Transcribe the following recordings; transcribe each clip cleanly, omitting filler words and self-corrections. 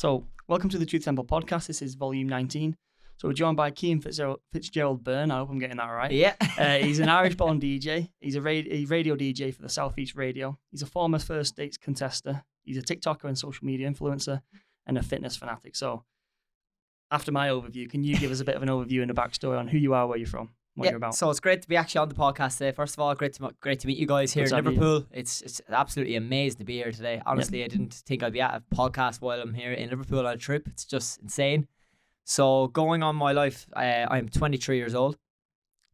So, welcome to the Truth Temple podcast. This is volume 19. So, we're joined by Cian Fitzgerald Byrne. I hope I'm getting that right. Yeah. He's an Irish-born DJ. He's a radio DJ for the Southeast Radio. He's a former First Dates contester. He's a TikToker and social media influencer and a fitness fanatic. So, after my overview, can you give us a bit of an overview and a backstory on who you are, where you're from, what you're about? So it's great to be actually on the podcast today. First of all, great to meet you guys here in Liverpool. It's absolutely amazing to be here today. Honestly, I didn't think I'd be at a podcast while I'm here in Liverpool on a trip. It's just insane. So going on my life, I'm 23 years old.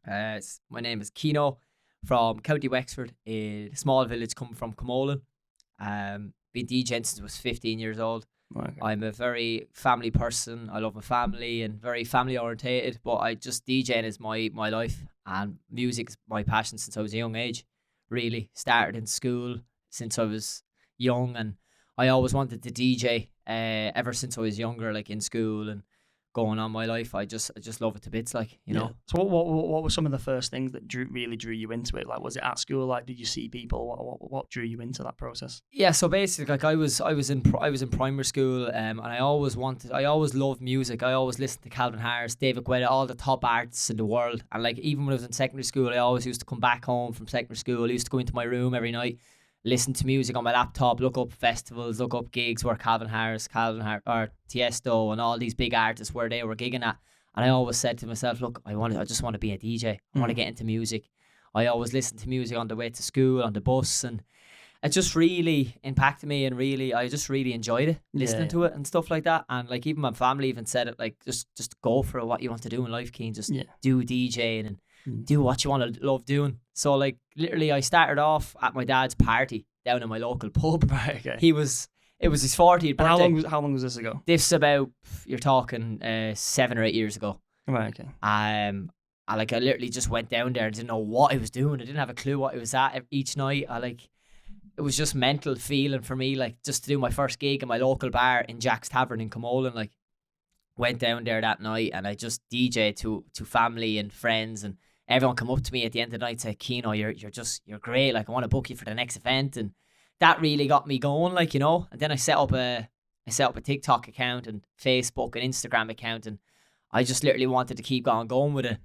My name is Cianoo from County Wexford, a small village coming from Camolan. Been DJing since I was 15 years old. Okay. I'm a very family person. I love my family and very family orientated, but DJing is my life, and music is my passion since I was a young age. Really started in school since I was young, and I always wanted to DJ ever since I was younger, like in school and going on my life. I just love it to bits, like, you know. So what were some of the first things that really drew you into it? Like, was it at school? Like, did you see people? What drew you into that process? Yeah, so basically, like I was in primary school, and I always loved music. I always listened to Calvin Harris, David Guetta, all the top artists in the world. And like, even when I was in secondary school, I always used to come back home from secondary school. I used to go into my room every night, listen to music on my laptop, look up festivals, look up gigs where Calvin Harris or Tiesto and all these big artists where they were gigging at. And I always said to myself, look, I just want to be a DJ. I want to get into music. I always listened to music on the way to school, on the bus, and it just really impacted me, and I just really enjoyed it, listening to it and stuff like that. And like, even my family even said it, like, just go for what you want to do in life, Cian. Just do DJing and do what you want to love doing. So like, literally, I started off at my dad's party down in my local pub. Right, okay. It was his 40th birthday. And how long was this ago? This is about, you're talking 7 or 8 years ago. Right, okay. I literally just went down there and didn't know what I was doing. I didn't have a clue what I was at each night. It was just mental feeling for me, like, just to do my first gig in my local bar in Jack's Tavern in Camolan. Like, went down there that night and I just DJed to family and friends, and everyone come up to me at the end of the night and said, Cianoo, you're great. Like, I want to book you for the next event. And that really got me going, like, you know. And then I set up a TikTok account and Facebook and Instagram account, and I just literally wanted to keep going with it.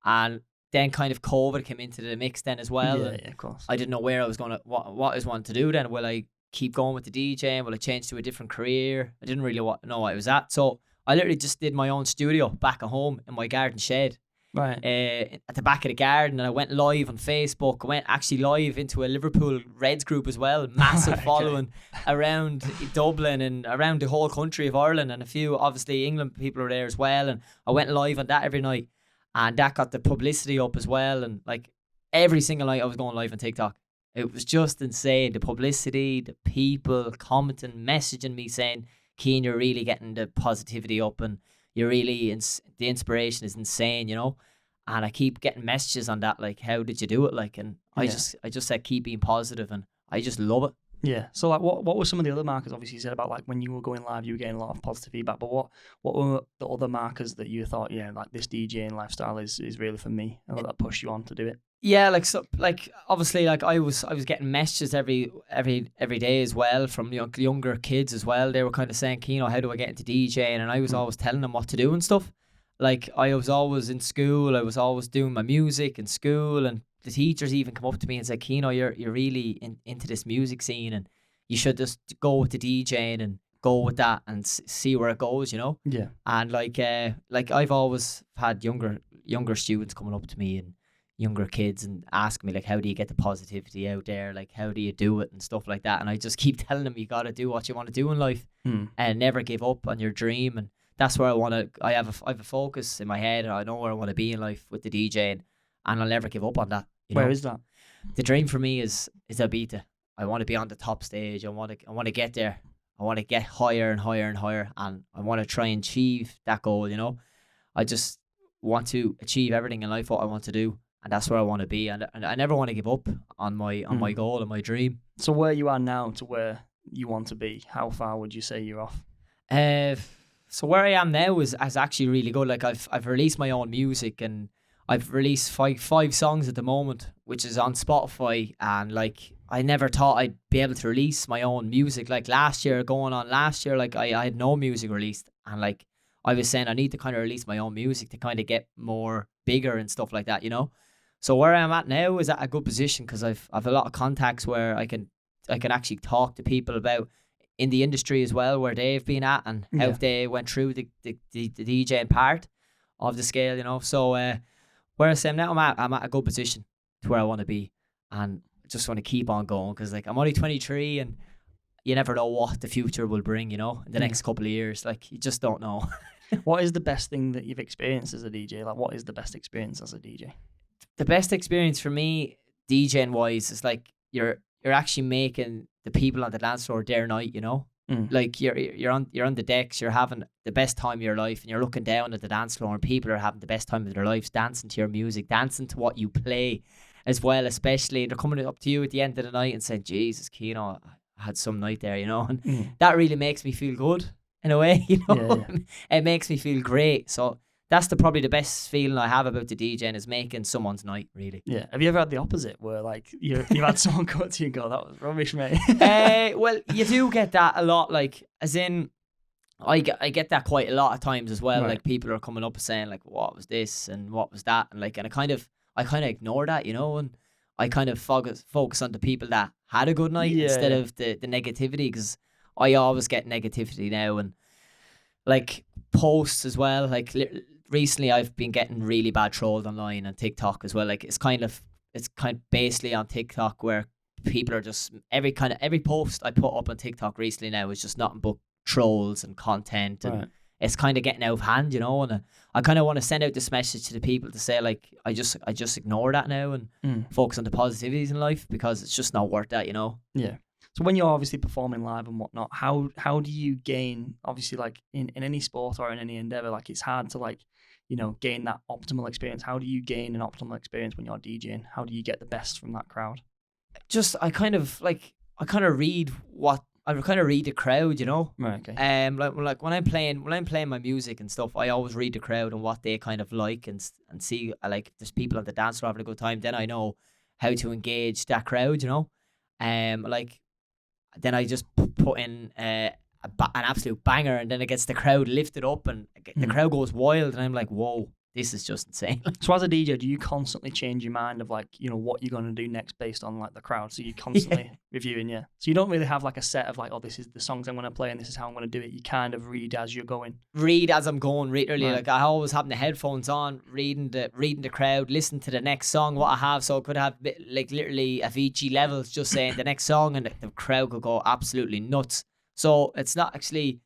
And then kind of COVID came into the mix then as well. Yeah, of course. I didn't know where I was going to, what I was wanting to do then. Will I keep going with the DJing? Will I change to a different career? I didn't really know what I was at. So I literally just did my own studio back at home in my garden shed. Right. At the back of the garden, and I went live on Facebook. I went actually live into a Liverpool Reds group as well. Massive following around Dublin and around the whole country of Ireland, and a few, obviously, England people were there as well. And I went live on that every night, and that got the publicity up as well. And like, every single night I was going live on TikTok. It was just insane. The publicity, the people commenting, messaging me saying, Cian, you're really getting the positivity up, and you're really, the inspiration is insane, you know. And I keep getting messages on that, like, how did you do it? Like, and I just said, keep being positive, and I just love it. Yeah. So like, what were some of the other markers? Obviously, you said about like when you were going live, you were getting a lot of positive feedback. But what were the other markers that you thought, like, this DJing lifestyle is really for me, and that pushed you on to do it? Yeah, obviously, like, I was getting messages every day as well from younger kids as well. They were kind of saying, Cianoo, how do I get into DJing? And I was always telling them what to do and stuff. Like, I was always in school. I was always doing my music in school, and the teachers even come up to me and say, Cianoo, you're really into this music scene, and you should just go with the DJing and go with that and see where it goes, you know? Yeah. And like I've always had younger students coming up to me, and younger kids, and ask me, like, how do you get the positivity out there? Like, how do you do it and stuff like that? And I just keep telling them, you got to do what you want to do in life, and never give up on your dream. And that's where I have a focus in my head, and I know where I want to be in life with the DJing, and I'll never give up on that. Where is that? The dream for me is Ibiza. I want to be on the top stage. I want to get there. I want to get higher and higher and higher, and I want to try and achieve that goal, you know. I just want to achieve everything in life what I want to do. And that's where I want to be, and I never want to give up on my goal and my dream. So where you are now to where you want to be, how far would you say you're off? So where I am now is actually really good. Like, I've released my own music, and I've released five songs at the moment, which is on Spotify, and like, I never thought I'd be able to release my own music. Like last year, like I had no music released, and like I was saying, I need to kind of release my own music to kind of get more bigger and stuff like that, you know. So where I'm at now is at a good position because I've a lot of contacts where I can actually talk to people about in the industry as well, where they've been at and how they went through the DJing part of the scale, you know. So where I say now, I'm at a good position to where I want to be, and just want to keep on going because like I'm only 23 and you never know what the future will bring, you know, in the next couple of years. Like you just don't know. What is the best thing that you've experienced as a DJ? Like what is the best experience as a DJ? The best experience for me, DJing wise, is like you're actually making the people on the dance floor their night, you know. Like you're on the decks, you're having the best time of your life, and you're looking down at the dance floor, and people are having the best time of their lives, dancing to your music, dancing to what you play, as well. Especially they're coming up to you at the end of the night and saying, "Jesus, Cianoo, I had some night there," you know, and that really makes me feel good in a way, you know. It makes me feel great. So that's probably the best feeling I have about the DJing is making someone's night, really. Yeah. Have you ever had the opposite where like you've had someone come up to you and go, "That was rubbish, mate"? Well, you do get that a lot. Like, as in, I get that quite a lot of times as well. Right. Like people are coming up and saying like, "What was this and what was that?" And like, and I kind of ignore that, you know, and I kind of focus on the people that had a good night instead of the negativity, because I always get negativity now, and like posts as well. Like recently I've been getting really bad trolled online on TikTok as well. Like it's kind of basically on TikTok where people are just every post I put up on TikTok recently now is just nothing but trolls and content, and it's kind of getting out of hand, you know. And I kind of want to send out this message to the people to say like I just ignore that now and focus on the positivities in life, because it's just not worth that, you know. Yeah. So when you're obviously performing live and whatnot, how do you gain, obviously like in any sport or in any endeavor, like it's hard to like, you know, gain that optimal experience. How do you gain an optimal experience when you're DJing? How do you get the best from that crowd? Just I kind of read the crowd, you know. Right. Okay. Like when I'm playing my music and stuff, I always read the crowd and what they kind of like, and see like there's people on the dance floor having a good time. Then I know how to engage that crowd, you know. Like then I just put in an absolute banger, and then it gets the crowd lifted up, and the crowd goes wild, and I'm like, whoa, this is just insane. So as a DJ, do you constantly change your mind of like, you know, what you're going to do next based on like the crowd? So you're constantly reviewing, So you don't really have like a set of like, oh, this is the songs I'm going to play and this is how I'm going to do it. You kind of read as you're going. Read as I'm going, literally. Right. Like I always have the headphones on, reading the crowd, listen to the next song, what I have. So I could have like literally Avicii levels just saying the next song, and the crowd could go absolutely nuts. So it's not actually,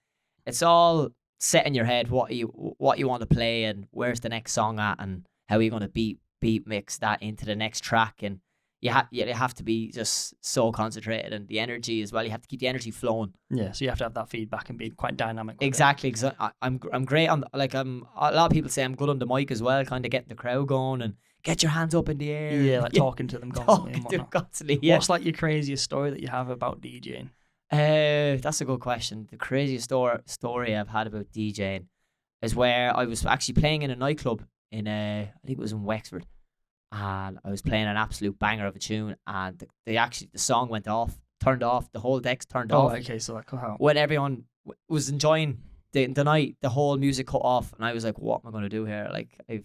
it's all set in your head what you want to play and where's the next song at, and how you're going to beat mix that into the next track. And you have to be just so concentrated, and the energy as well. You have to keep the energy flowing. Yeah, so you have to have that feedback and be quite dynamic. Exactly, because I'm great on like a lot of people say I'm good on the mic as well, kind of getting the crowd going and get your hands up in the air. Yeah, like talking to them constantly. Yeah. What's like your craziest story that you have about DJing? That's a good question. The craziest story I've had about DJing is where I was actually playing in a nightclub in I think it was in Wexford, and I was playing an absolute banger of a tune, and the song turned off, the whole decks turned off. Oh, okay, so that cut out. When everyone was enjoying the night, the whole music cut off, and I was like, what am I going to do here? Like I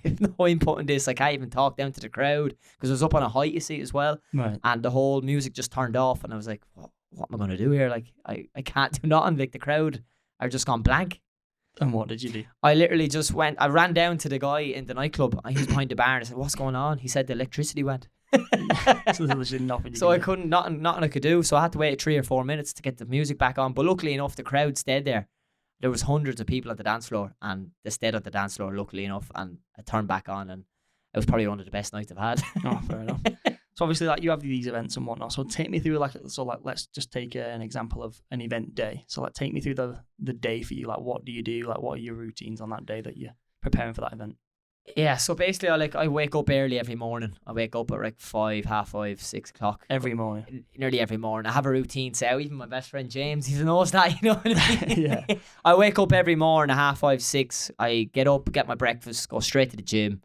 have no input in this. I can't even talk down to the crowd because I was up on a height, you see, as well. Right. And the whole music just turned off, and I was like, what am I going to do here? Like, I can't do nothing. Like, the crowd are just gone blank. And what did you do? I literally just I ran down to the guy in the nightclub. He was behind the bar, and I said, what's going on? He said the electricity went. So there was nothing. So I couldn't, nothing I could do. So I had to wait 3 or 4 minutes to get the music back on. But luckily enough, the crowd stayed there. There was hundreds of people at the dance floor, and they stayed at the dance floor, luckily enough, and I turned back on, and it was probably one of the best nights I've had. Oh, fair enough. So obviously, like, you have these events and whatnot. So take me through let's just take an example of an event day. So like, take me through the day for you. Like, what do you do? Like, what are your routines on that day that you're preparing for that event? Yeah, so basically, I wake up early every morning. I wake up at like 5, half 5, 6 o'clock. Every morning? Nearly every morning. I have a routine. So even my best friend James, he knows that, you know what I mean? Yeah. I wake up every morning at half 5, 6. I get up, get my breakfast, go straight to the gym,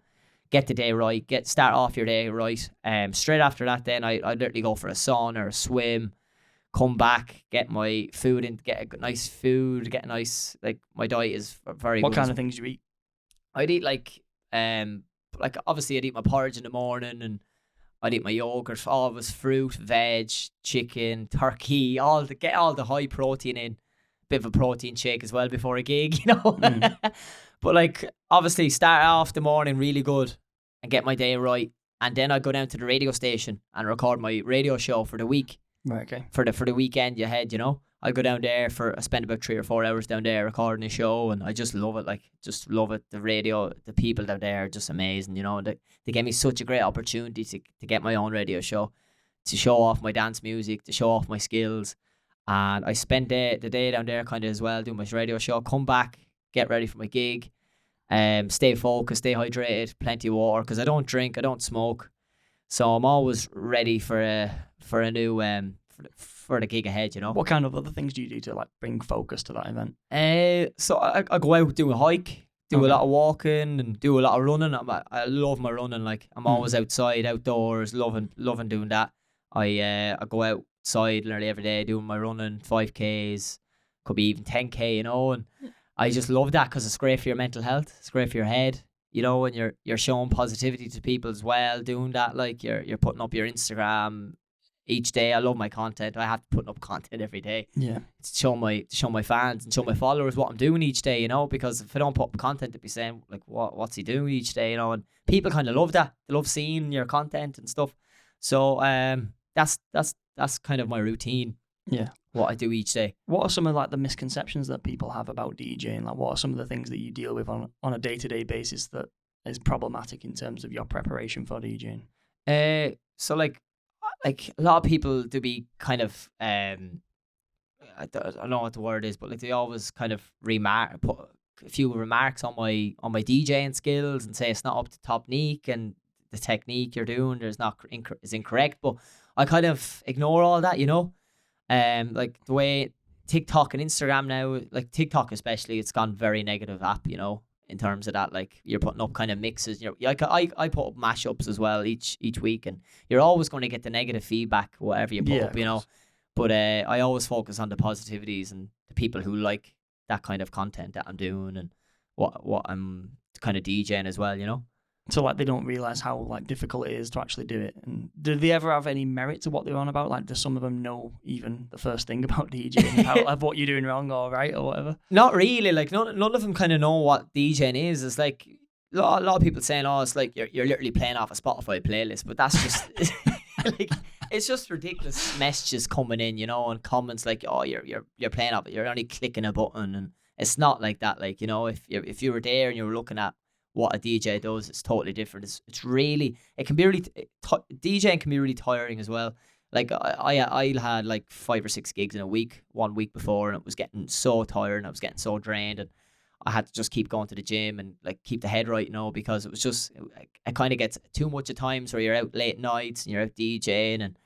get the day right, start off your day right. Straight after that, then I literally go for a sauna or a swim, come back, get my food in, get a nice food, get a nice, like, my diet is very good. What kind of things do you eat? I'd eat like obviously I'd eat my porridge in the morning, and I'd eat my yogurt, all of us fruit, veg, chicken, turkey, get all the high protein in. Bit of a protein shake as well before a gig, you know. But like, obviously start off the morning really good and get my day right, and then I go down to the radio station and record my radio show for the week. Right, okay. For the weekend ahead, you know. I go down there I spend about 3 or 4 hours down there recording a show, and I just love it. Like, just love it. The radio, the people down there are just amazing, you know. They gave me such a great opportunity to get my own radio show, to show off my dance music, to show off my skills. And I spent the day down there kind of as well, doing my radio show, come back, get ready for my gig, stay focused, stay hydrated, plenty of water, because I don't drink, I don't smoke. So I'm always ready for a new for the gig ahead, you know. What kind of other things do you do to like bring focus to that event? So I go out, do a hike, do a lot of walking, and do a lot of running. I love my running. Like, I'm always outside, outdoors, loving doing that. I go outside nearly every day doing my running, 5Ks, could be even 10K, you know. And I just love that because it's great for your mental health. It's great for your head, you know, and you're showing positivity to people as well doing that. Like, you're putting up your Instagram each day. I love my content. I have to put up content every day. Yeah. To show my fans and show my followers what I'm doing each day, you know, because if I don't put up content, they'd be saying, like, what's he doing each day, you know. And people kind of love that. They love seeing your content and stuff. So that's kind of my routine. Yeah. What I do each day. What are some of like the misconceptions that people have about DJing? Like, what are some of the things that you deal with on a day-to-day basis that is problematic in terms of your preparation for DJing? So like a lot of people do be kind of I don't know what the word is, but like they always kind of put a few remarks on my DJing skills and say it's not up to technique, and the technique you're doing is incorrect. But I kind of ignore all that, you know. Like the way TikTok and Instagram now, like TikTok especially, it's gone very negative app, you know, in terms of that. Like, you're putting up kind of mixes, you know. Like, I put up mashups as well each week, and you're always going to get the negative feedback whatever you put up, you know. But I always focus on the positivities and the people who like that kind of content that I'm doing and what I'm kind of DJing as well, you know. So like, they don't realize how like difficult it is to actually do it. And do they ever have any merit to what they're on about? Like, do some of them know even the first thing about DJing, of what you're doing wrong or right or whatever? Not really. Like, none of them kind of know what DJing is. It's like a lot of people saying, "Oh, it's like you're literally playing off a Spotify playlist," but that's just like, it's just ridiculous messages coming in, you know, and comments like, "Oh, you're playing off it. You're only clicking a button," and it's not like that. Like, you know, if you were there and you were looking at what a DJ does, it's totally different. It's really, it can be really, DJing can be really tiring as well. Like, I had like 5 or 6 gigs in a week, 1 week before, and it was getting so tired and I was getting so drained, and I had to just keep going to the gym and like keep the head right, you know, because it was just, it kind of gets too much at times where you're out late nights and you're out DJing, and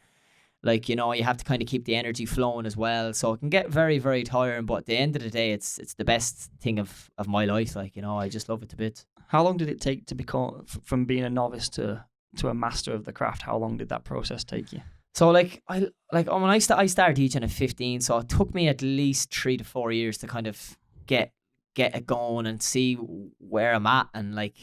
like, you know, you have to kind of keep the energy flowing as well. So it can get very, very tiring, but at the end of the day, it's the best thing of my life. Like, you know, I just love it to bits. How long did it take to become, from being a novice to a master of the craft? How long did that process take you? So like, when I started DJing at 15, so it took me at least 3 to 4 years to kind of get it going and see where I'm at, and like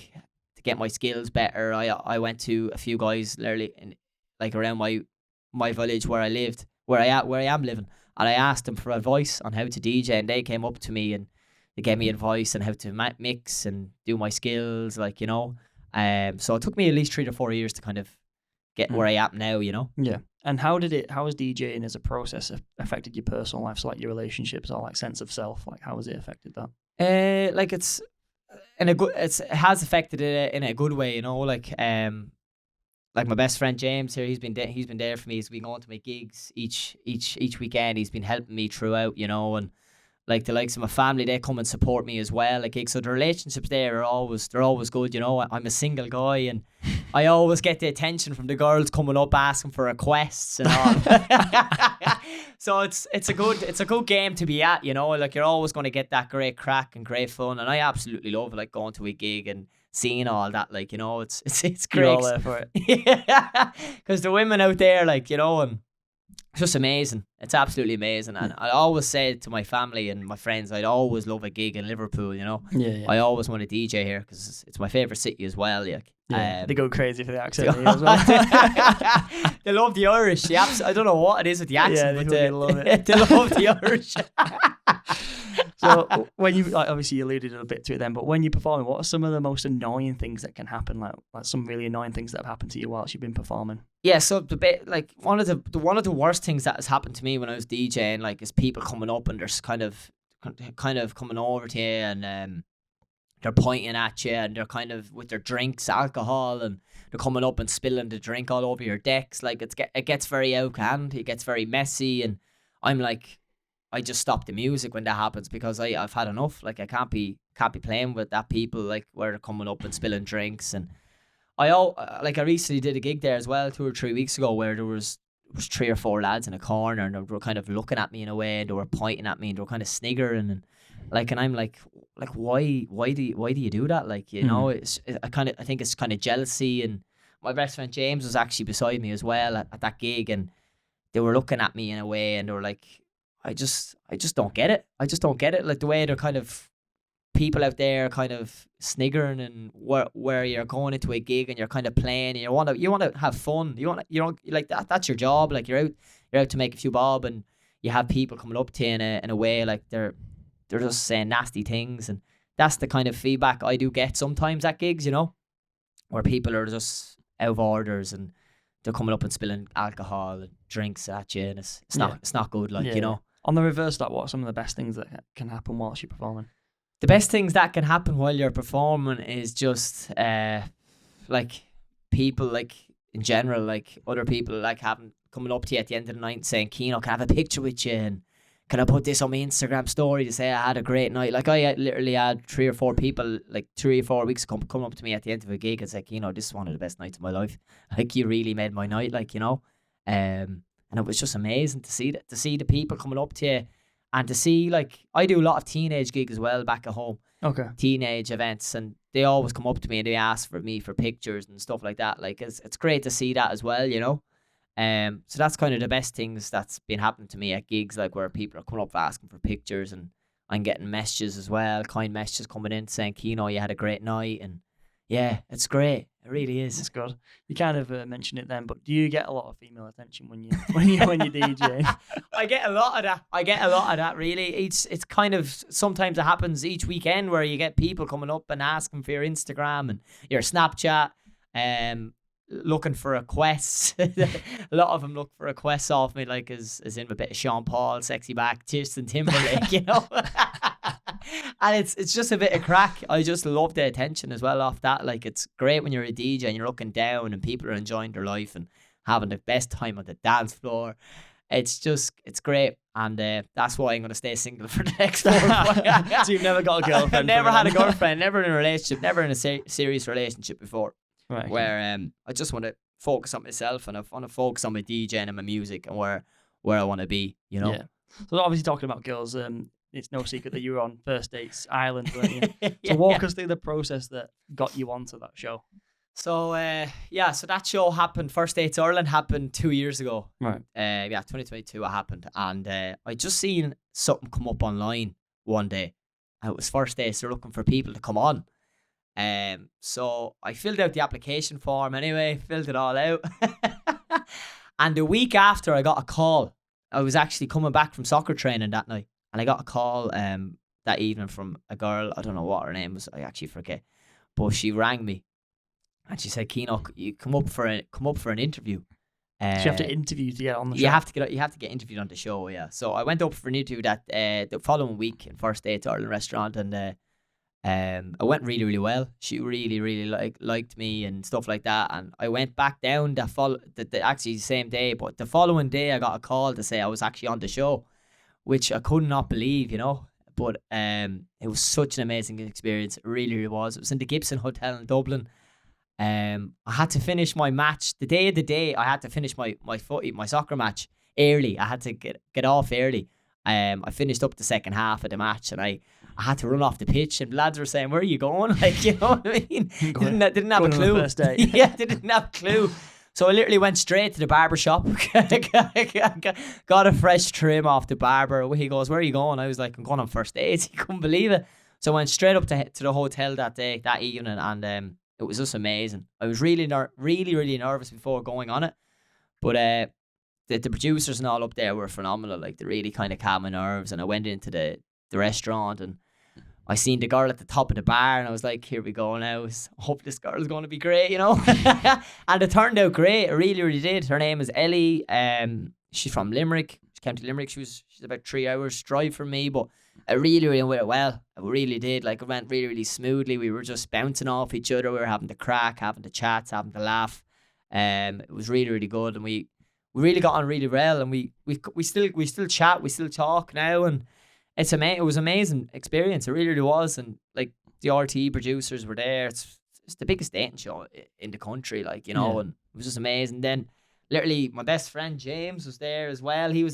to get my skills better. I went to a few guys literally in, like, around my village where I lived, where I am living, and I asked them for advice on how to DJ, and they came up to me and they gave me advice on how to mix and do my skills, like, you know. So it took me at least 3 to 4 years to kind of get where I am now, you know. Yeah. And how has DJing as a process affected your personal life? So like your relationships or like sense of self, like how has it affected that? Like it has affected it in a good way, you know. Like my best friend James here, he's been there for me. He's been going to my gigs each weekend. He's been helping me throughout, you know. And like the likes of my family, they come and support me as well. Like, so the relationships there are always good, you know. I'm a single guy, and I always get the attention from the girls coming up asking for requests and all. So it's a good game to be at, you know. Like, you're always going to get that great crack and great fun, and I absolutely love like going to a gig and seeing all that, like, you know, it's You're great. all there for it. Yeah, because the women out there, like, you know, and it's just amazing. It's absolutely amazing. And I always say to my family and my friends, I'd always love a gig in Liverpool, you know. Yeah. I always want to DJ here because it's my favourite city as well. Like, they go crazy for the accent here as well. They love the Irish. I don't know what it is with the accent, but they love it. they love the Irish. So when you, like, obviously you alluded a bit to it then, but when you're performing, what are some of the most annoying things that can happen? Like some really annoying things that have happened to you whilst you've been performing? Yeah, so the bit, like, one of the worst things that has happened to me when I was DJing, like, is people coming up and there's kind of coming over to you and they're pointing at you and they're kind of with their drinks, alcohol, and they're coming up and spilling the drink all over your decks. Like, it gets very out of hand, it gets very messy, and I'm like, I just stop the music when that happens because I've had enough. Like, I can't be playing with that people, like, where they're coming up and spilling drinks. And I recently did a gig there as well 2 or 3 weeks ago where there was 3 or 4 lads in a corner and they were kind of looking at me in a way and they were pointing at me and they were kind of sniggering and I'm like why do you do that? Like, you know, I think it's kind of jealousy. And my best friend James was actually beside me as well at that gig, and they were looking at me in a way and they were like, I just don't get it. I just don't get it. Like, the way they're kind of people out there kind of sniggering, and where you're going into a gig and you're kind of playing and you want to have fun. You know, like that's your job. Like, you're out to make a few bob, and you have people coming up to you in a way like they're just saying nasty things, and that's the kind of feedback I do get sometimes at gigs, you know, where people are just out of orders and they're coming up and spilling alcohol and drinks at you, and it's not good. Like, you know. On the reverse, like, what are some of the best things that can happen whilst you're performing? The best things that can happen while you're performing is just like, people, like, in general, like, other people, like, coming up to you at the end of the night and saying, Cianoo, can I have a picture with you, and can I put this on my Instagram story to say I had a great night? Like, I literally had 3 or 4 people, like, 3 or 4 weeks come up to me at the end of a gig and say, Cianoo, this is one of the best nights of my life. Like, you really made my night, like, you know. And it was just amazing to see the people coming up to you. And to see, like, I do a lot of teenage gigs as well back at home. Okay. Teenage events, and they always come up to me and they ask for me for pictures and stuff like that. Like, it's great to see that as well, you know. So that's kind of the best things that's been happening to me at gigs, like, where people are coming up asking for pictures, and I'm getting messages as well, kind messages coming in saying, Cianoo, you had a great night, and yeah, it's great. It really is. It's good. You kind of mentioned it then, but do you get a lot of female attention when you DJ? I get a lot of that. Really, it's kind of, sometimes it happens each weekend where you get people coming up and asking for your Instagram and your Snapchat, looking for requests. A lot of them look for requests off me, like, as in a bit of Sean Paul, sexy back, Justin Timberlake, you know. And it's just a bit of crack. I just love the attention as well off that. Like, it's great when you're a DJ and you're looking down and people are enjoying their life and having the best time on the dance floor. It's great. And that's why I'm going to stay single for the next 4 months. So you've never got a girlfriend? I've never had a girlfriend, never in a relationship, never in a serious relationship before. Right. Where I just want to focus on myself, and I want to focus on my DJing and my music and where I want to be, you know. Yeah. So obviously, talking about girls, it's no secret that you were on First Dates Ireland, weren't you? So walk us through the process that got you onto that show. So so that show happened. First Dates Ireland happened 2 years ago. Right. 2022 it happened, and I just seen something come up online one day, and it was First Dates. They're looking for people to come on. So I filled out the application form anyway, filled it all out. And the week after, I got a call. I was actually coming back from soccer training that night, and I got a call that evening from a girl. I don't know what her name was, I actually forget, but she rang me and she said, Cianoo, you come up for an interview. So you have to interview to get on the show? You have to get interviewed on the show, yeah. So I went up for an interview that the following week in First Dates Ireland restaurant, and it went really, really well. She really, really liked me and stuff like that. And I went back down actually the same day, but the following day I got a call to say I was actually on the show, which I could not believe, you know. But it was such an amazing experience. It really, really was. It was in the Gibson Hotel in Dublin. I had to finish my match the day of the day. I had to finish my soccer match early. I had to get off early. I finished up the second half of the match, and I I had to run off the pitch, and lads were saying, "Where are you going?" Like, you know what I mean? Didn't have a clue. First day. Yeah, they didn't have a clue. So I literally went straight to the barber shop, got a fresh trim off the barber. He goes, "Where are you going?" I was like, "I'm going on first dates." He couldn't believe it. So I went straight up to the hotel that evening, and it was just amazing. I was really nervous before going on it, but the producers and all up there were phenomenal. Like, they really kind of calmed my nerves. And I went into the restaurant, and I seen the girl at the top of the bar, and I was like, here we go now. I hope this girl is going to be great, you know. And it turned out great. It really did. Her name is Ellie. She's from Limerick. She came to Limerick. She's about 3 hours drive from me, but I really went well. I really did. Like, it went really smoothly. We were just bouncing off each other. We were having the crack, having the chats, having the laugh. It was really good, and we really got on really well, and we still chat, we still talk now, and it was amazing experience. It really was. And like, the RTE producers were there. It's the biggest dating show in the country, like, you know, and it was just amazing. Then literally my best friend James was there as well. He was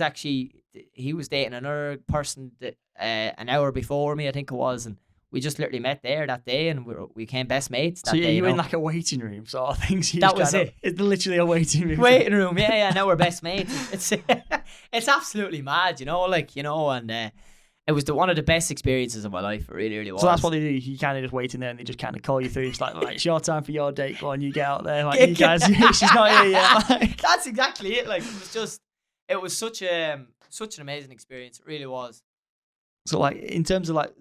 dating another person that an hour before me, I think it was, and we just literally met there that day, and we became best mates that day. So you were in like a waiting room sort of thing. So that was it. It's literally a waiting room. Waiting room, yeah. Now we're best mates. It's absolutely mad, you know, like, you know, and it was one of the best experiences of my life. It really was. So that's what they do. You kind of just wait in there, and they just kind of call you through. It's like, right, it's your time for your date. Go on, you get out there. Like, you guys, she's not here yet. Like, that's exactly it. Like, it was such an amazing experience. It really was. So, like, in terms of like,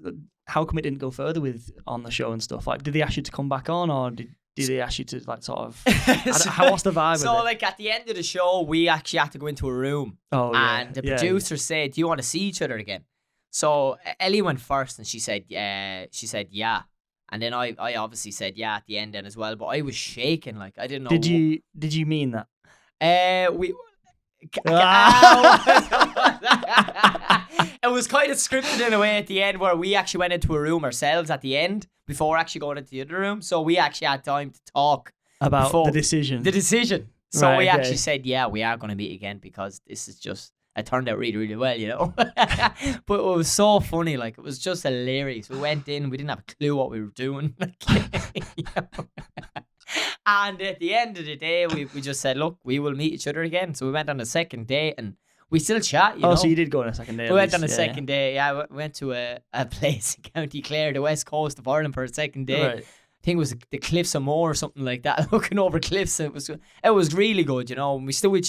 how come it didn't go further with on the show and stuff? Like, did they ask you to come back on, or did they ask you to, like, sort of? How was the vibe? So, like, at the end of the show, we actually had to go into a room. Oh, yeah. And the producer said, "Do you want to see each other again?" So Ellie went first, and she said, yeah. And then I obviously said yeah at the end then as well. But I was shaking, like, I didn't know. Did you mean that? It was kind of scripted in a way at the end, where we actually went into a room ourselves at the end before actually going into the other room. So we actually had time to talk about the decision. So we actually said, yeah, we are going to meet again, because this is just, it turned out really well, you know. But it was so funny. Like, it was just hilarious. We went in, we didn't have a clue what we were doing. You know? And at the end of the day, we just said, look, we will meet each other again. So we went on a second date, and we still chat, you know. Oh, so you did go on a second date? We went on a second day, yeah. We went to a place in County Clare, the west coast of Ireland, for a second day. Right. I think it was the Cliffs of Moher or something like that, looking over cliffs. It was really good, you know. And we still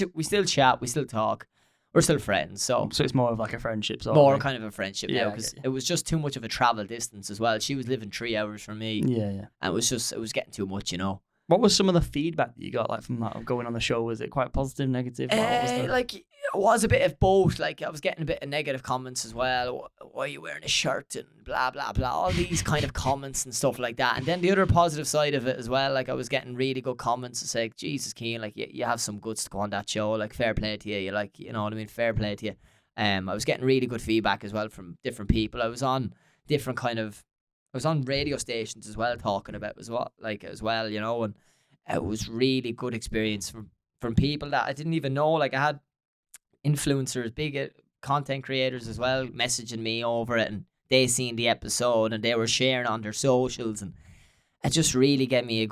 chat, we still talk. We're still friends, so it's more of like a friendship, more kind of a friendship now, because it was just too much of a travel distance as well. She was living 3 hours from me, and it was getting too much, you know. What was some of the feedback that you got, like, from that going on the show? Was it quite positive, negative? Like, it was a bit of both. Like, I was getting a bit of negative comments as well. Why are you wearing a shirt and blah blah blah? All these kind of comments and stuff like that. And then the other positive side of it as well, like, I was getting really good comments to say, Jesus, Cian, like, you have some guts to go on that show. Like, fair play to you. You, like, you know what I mean? Fair play to you. I was getting really good feedback as well from different people. I was on radio stations as well, talking about as well, you know, and it was really good experience from people that I didn't even know. Like, I had influencers, big content creators as well, messaging me over it, and they seen the episode and they were sharing on their socials, and it just really gave me a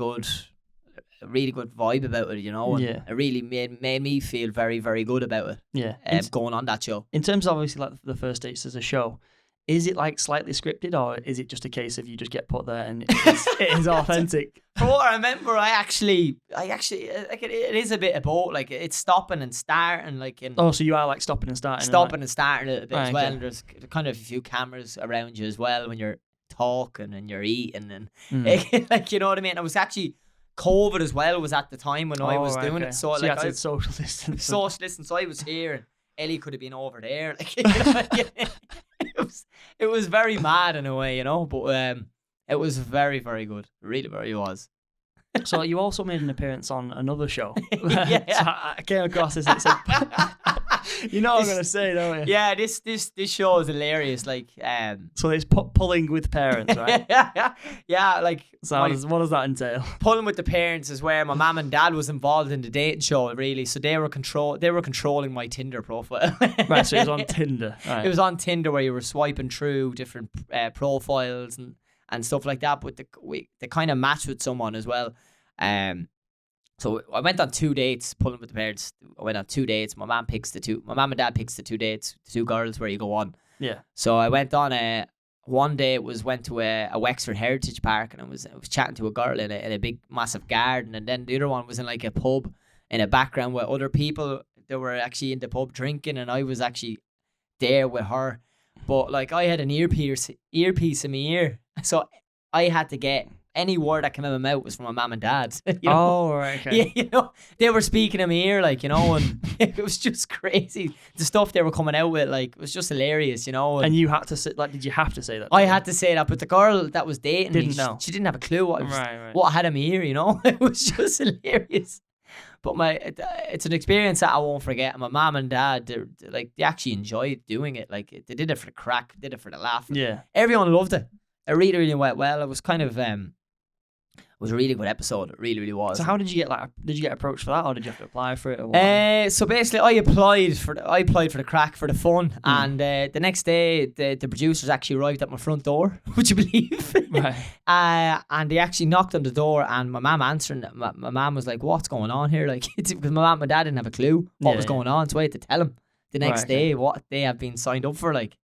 really good vibe about it, you know. And it really made me feel very, very good about it. Yeah, going on that show. In terms of, obviously, like, the first dates as a show, is it like slightly scripted, or is it just a case of you just get put there and it is authentic? From what I remember, I actually like, it is a bit of both. Like, it's stopping and starting, like, so you are like stopping and starting and starting a little bit as well. Okay. And there's kind of a few cameras around you as well when you're talking and you're eating, and like, you know what I mean. I was actually, COVID as well was at the time when I was doing it, so like, you had to social distance. Social distance. So I was here, and Ellie could have been over there. Like, you know, it was very mad in a way, you know, but it was very, very good. It really, very was. So you also made an appearance on another show. So I came across this. It said, You know what I'm gonna say, don't you? Yeah, this show is hilarious. Like, so it's pulling with parents, right? yeah, like. So what does that entail? Pulling with the parents is where my mum and dad was involved in the dating show, really. So they were controlling my Tinder profile. Right, so it was on Tinder. Right. It was on Tinder where you were swiping through different profiles and stuff like that. But they kind of matched with someone as well. So I went on 2 dates, pulling with the parents. I went on 2 dates. My mum and dad picks the 2 dates, the 2 girls where you go on. Yeah. So I went on one day went to a Wexford Heritage Park, and I was chatting to a girl in a big massive garden, and then the other one was in like a pub in a background with other people that were actually in the pub drinking, and I was actually there with her. But like I had an earpiece in my ear, so I had to get any word that came out of my mouth was from my mum and dad. You know? Oh, right, okay. Yeah, they were speaking in my ear, like, and it was just crazy. The stuff they were coming out with, like, it was just hilarious, And you had to say, like, did you have to say that? I had to say that, but the girl that was dating me, she didn't have a clue what I had in my ear, It was just hilarious. But it's an experience that I won't forget. And my mum and dad, they actually enjoyed doing it. Like, they did it for the crack, did it for the laugh. Yeah. Everyone loved it. It really, really went well. It was kind of it was a really good episode. It really, really was. So how did you get approached for that, or did you have to apply for it? Or so basically, I applied for the crack, for the fun, and the next day the producers actually arrived at my front door. Would you believe? Right. And they actually knocked on the door, and my mum answering. My mum was like, "What's going on here?" Like, because my mum and dad didn't have a clue what was going on, so I had to tell them the next day what they have been signed up for. Like,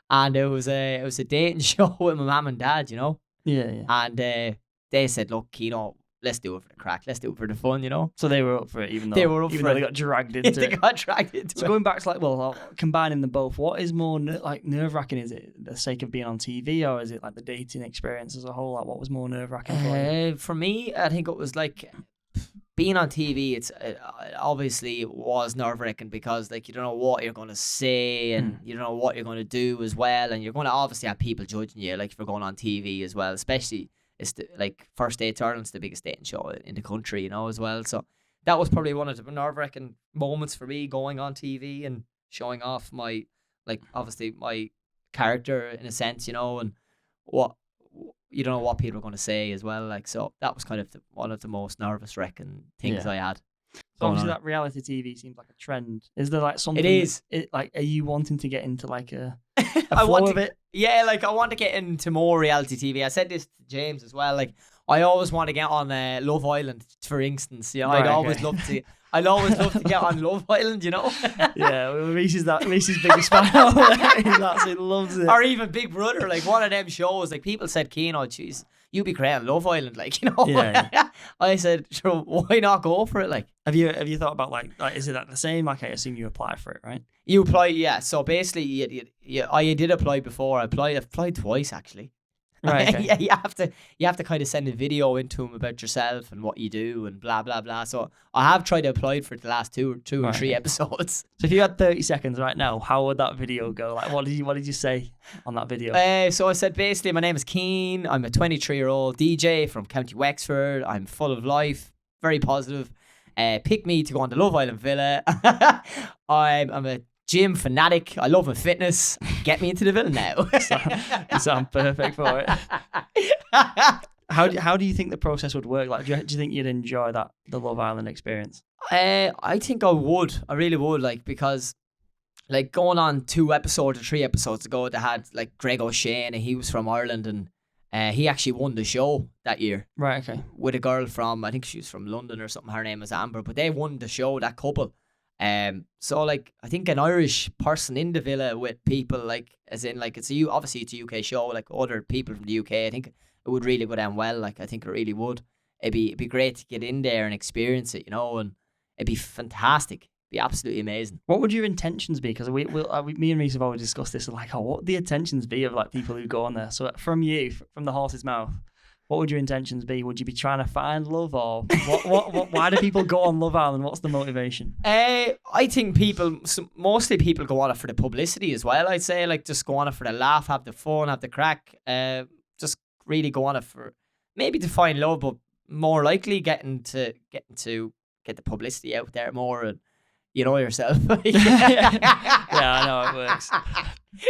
and it was a dating show with my mum and dad, Yeah. And they said, "Look, let's do it for the crack. Let's do it for the fun, So they were up for it, even though they got dragged into it. They got dragged into it. So going back to combining them both, what is more nerve-wracking? Is it the sake of being on TV, or is it like the dating experience as a whole? Like, what was more nerve-wracking for you? For me, I think it was like being on TV. It's obviously was nerve-wracking because like you don't know what you're going to say, and you don't know what you're going to do as well, and you're going to obviously have people judging you, like if you're going on TV as well, especially. It's like First Dates Ireland's the biggest dating show in the country, as well. So that was probably one of the nerve-wracking moments for me, going on TV and showing off my, like, obviously my character in a sense, and what you don't know what people are going to say as well. Like, so that was kind of one of the most nervous-wrecking things I had. So obviously that reality TV seems like a trend. Is there like something? It is. Are you wanting to get into like a flow of it? Yeah, like I want to get into more reality TV. I said this to James as well. Like I always want to get on Love Island, for instance. I'd always love to. I'd always love to get on Love Island, Yeah, Reese's biggest fan. He absolutely loves it. Or even Big Brother, like one of them shows. Like people said, "Cian, jeez, you'd be great on Love Island," like Yeah. I said, "Sure, why not go for it?" Like, have you thought about like is it the same? Like I assume you apply for it, right? You apply, yeah. So basically, I did apply before. I applied twice actually. Right. Okay. Yeah, you have to kind of send a video into them about yourself and what you do and blah blah blah. So I have tried to apply for the last two or three episodes. So if you had 30 seconds right now, how would that video go? Like, what did you say on that video? So I said basically, my name is Cian. I'm a 23-year-old DJ from County Wexford. I'm full of life, very positive. Pick me to go on the Love Island Villa. I'm a gym fanatic. I love my fitness. Get me into the villa now. You sound perfect for it. How do you think the process would work? Like, do you think you'd enjoy the Love Island experience? I think I would. I really would. Like, because like going on 2 episodes or 3 episodes ago, they had like Greg O'Shane, and he was from Ireland, and he actually won the show that year. Right. Okay. With a girl from, I think she was from London or something. Her name was Amber, but they won the show. That couple. So like I think an Irish person in the villa with people, like as in like obviously it's a UK show, like other people from the UK. I think it would really go down well. Like I think it really would. It'd be great to get in there and experience it, and it'd be fantastic. It'd be absolutely amazing. What would your intentions be? Because me and Reese have always discussed this. Like, what would the intentions be of like people who go on there? So from the horse's mouth, what would your intentions be? Would you be trying to find love, or what? Why do people go on Love Island? What's the motivation? I think mostly people go on it for the publicity as well. I'd say like just go on it for the laugh, have the fun, have the crack. Just really go on it for maybe to find love, but more likely getting to get the publicity out there more, and you know yourself. Yeah, I know it works.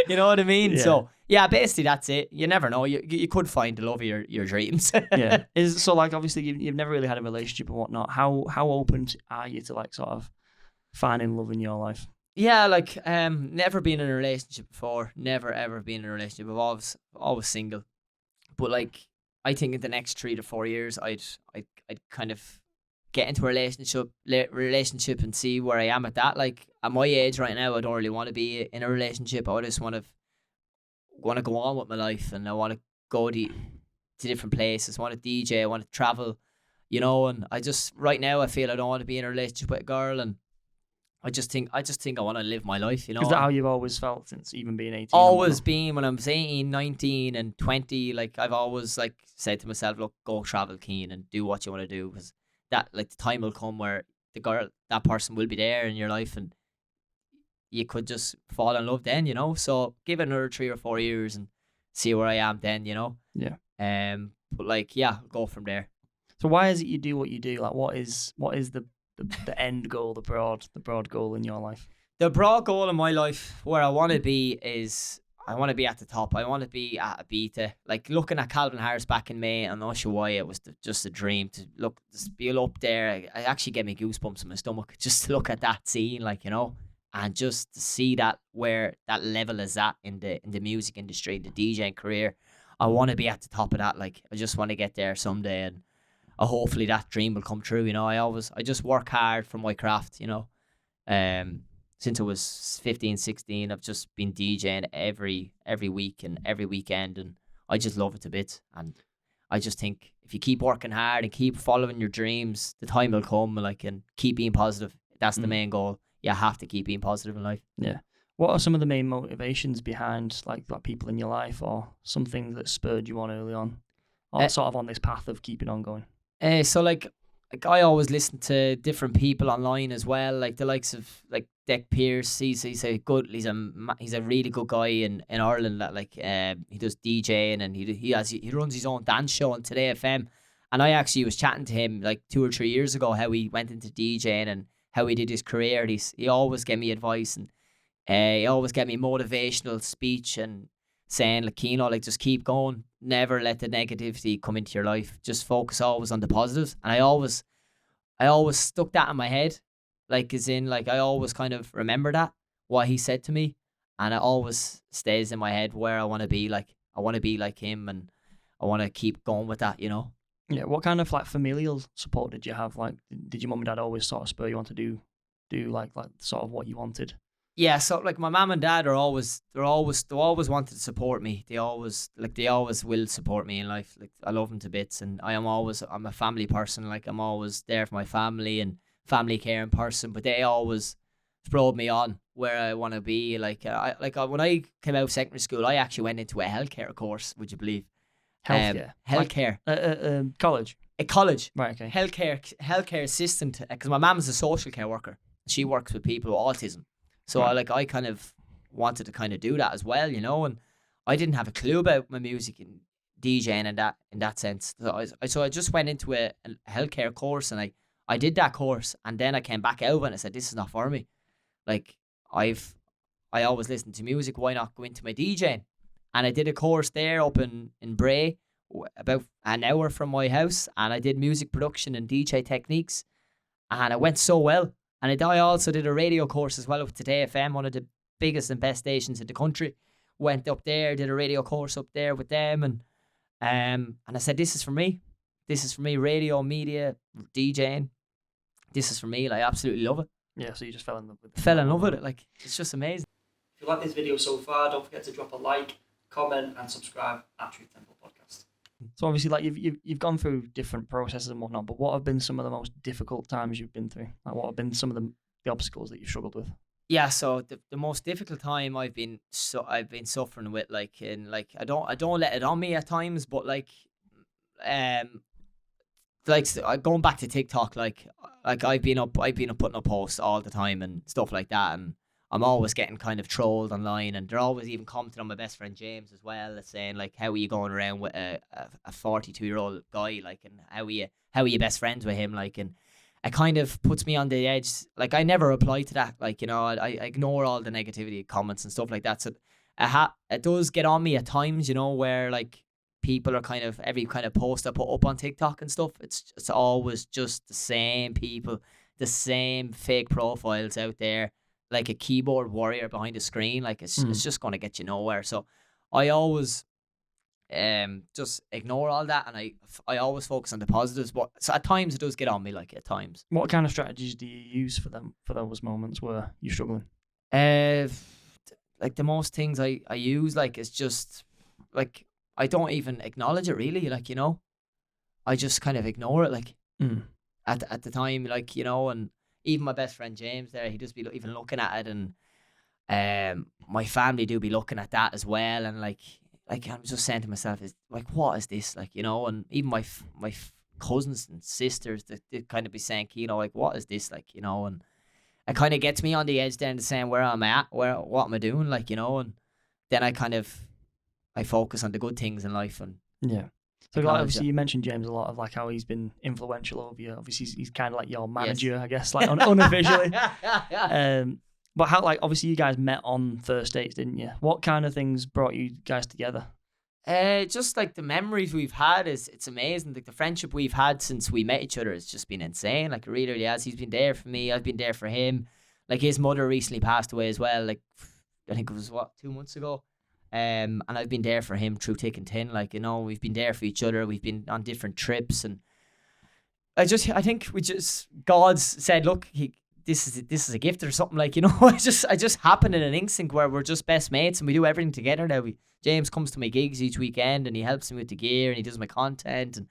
You know what I mean? Yeah. So yeah, basically that's it. You never know. You could find the love of your dreams. Yeah. So like obviously you've never really had a relationship and whatnot. How open are you to like sort of finding love in your life? Yeah, like never been in a relationship before. Never ever been in a relationship. I've always single. But like I think in the next 3 to 4 years, I'd kind of get into a relationship and see where I am at that. Like at my age right now, I don't really want to be in a relationship. I just want to go on with my life, and I want to go to different places. I want to DJ. I want to travel, you know. And I just right now I feel I don't want to be in a relationship with a girl, and I just think I want to live my life, you know. Is that how you've always felt since even being 18? Always been. When I'm 18, 19 and 20, like I've always like said to myself, look, go travel, Cian, and do what you want to do, because that like the time will come where that person will be there in your life, and you could just fall in love then, you know. So give it another 3 or 4 years and see where I am then, you know. Yeah. But like, yeah, go from there. So why is it you do what you do? Like, what is the end goal, the broad goal in your life? The broad goal in my life, where I want to be, is I want to be at the top. I want to be at a beta. Like looking at Calvin Harris back in May, I'm not sure why it was just a dream to just be up there. I actually get me goosebumps in my stomach just to look at that scene, like, you know, and just to see that where that level is at in the music industry, the DJing career. I want to be at the top of that. Like I just want to get there someday, and hopefully that dream will come true. You know, I just work hard for my craft. You know, since I was 15, 16, I've just been DJing every week and every weekend, and I just love it to bits. And I just think if you keep working hard and keep following your dreams, the time will come. Like, and keep being positive. That's the main goal. You have to keep being positive in life. Yeah. What are some of the main motivations behind like people in your life, or some things that spurred you on early on, or sort of on this path of keeping on going? So like I always listen to different people online as well, like the likes of like Deck Pierce. He's a really good guy in Ireland that like he does DJing, and he runs his own dance show on Today FM. And I actually was chatting to him like 2 or 3 years ago how he went into DJing and how he did his career. He always gave me advice, and he always gave me motivational speech and saying like, you know, like just keep going, never let the negativity come into your life, just focus always on the positives. And I always stuck that in my head, like as in like I always kind of remember that what he said to me, and it always stays in my head where I want to be. Like I want to be like him, and I want to keep going with that, you know. Yeah. What kind of like familial support did you have? Like, did your mum and dad always sort of spur you on to do like sort of what you wanted? Yeah, so like my mum and dad they always wanted to support me. They always will support me in life. Like I love them to bits, and I'm a family person. Like I'm always there for my family and family caring person. But they always spurred me on where I want to be. Like when I came out of secondary school, I actually went into a healthcare course. Would you believe? Healthcare. College. A college. Right. Okay. Healthcare assistant. Because my mum is a social care worker. She works with people with autism. So I kind of wanted to kind of do that as well, you know, and I didn't have a clue about my music and DJing and that in that sense. So I just went into a healthcare course, and I did that course, and then I came back out and I said, this is not for me. Like I always listen to music, why not go into my DJing? And I did a course there up in Bray, about an hour from my house, and I did music production and DJ techniques, and it went so well. And I also did a radio course as well with Today FM, one of the biggest and best stations in the country. Went up there, did a radio course up there with them, and I said, this is for me. This is for me, radio, media, DJing. This is for me. Like, I absolutely love it. Yeah, so you just fell in love with it. Fell in love with it. Like, it's just amazing. If you like this video so far, don't forget to drop a like, comment, and subscribe at Truth Temple Podcast. So obviously, like you've gone through different processes and whatnot, but what have been some of the most difficult times you've been through? Like, what have been some of the obstacles that you've struggled with? Yeah, so the most difficult time I've been suffering with, like, in like I don't let it on me at times, but like going back to TikTok, like I've been putting up posts all the time and stuff like that, and I'm always getting kind of trolled online, and they're always even commenting on my best friend James as well, saying like, how are you going around with a 42-year-old guy, like, and how are you best friends with him, like, and it kind of puts me on the edge. Like, I never reply to that. Like, I ignore all the negativity comments and stuff like that. So it does get on me at times, where like people are kind of, every kind of post I put up on TikTok and stuff, it's always just the same people, the same fake profiles out there, like a keyboard warrior behind a screen. Like, it's just going to get you nowhere. So I always just ignore all that, and I always focus on the positives. But so at times it does get on me, like at times. What kind of strategies do you use for those moments where you're struggling? Like the most things I use, like, is just like, I don't even acknowledge it really, like, I just kind of ignore it, like, at the time, like, and even my best friend James there, he just be even looking at it, and my family do be looking at that as well, and like I'm just saying to myself, is like, what is this, like, and even my cousins and sisters, they kind of be saying, like, what is this, like, and it kind of gets me on the edge then, to saying where I'm at, what am I doing, like, and then I focus on the good things in life. And yeah. So like, obviously you mentioned James a lot of like how he's been influential over you. Obviously he's kind of like your manager, yes. I guess, like unofficially. But how, like, obviously you guys met on first dates, didn't you? What kind of things brought you guys together? Just like the memories we've had, it's amazing. Like the friendship we've had since we met each other has just been insane. Like, it really has. He's been there for me. I've been there for him. Like, his mother recently passed away as well. Like, I think it was 2 months ago. And I've been there for him through thick and thin. Like, we've been there for each other. We've been on different trips, and I think God said, look, this is a gift or something, like, I just happened in an instinct where we're just best mates and we do everything together now. James comes to my gigs each weekend and he helps me with the gear and he does my content, and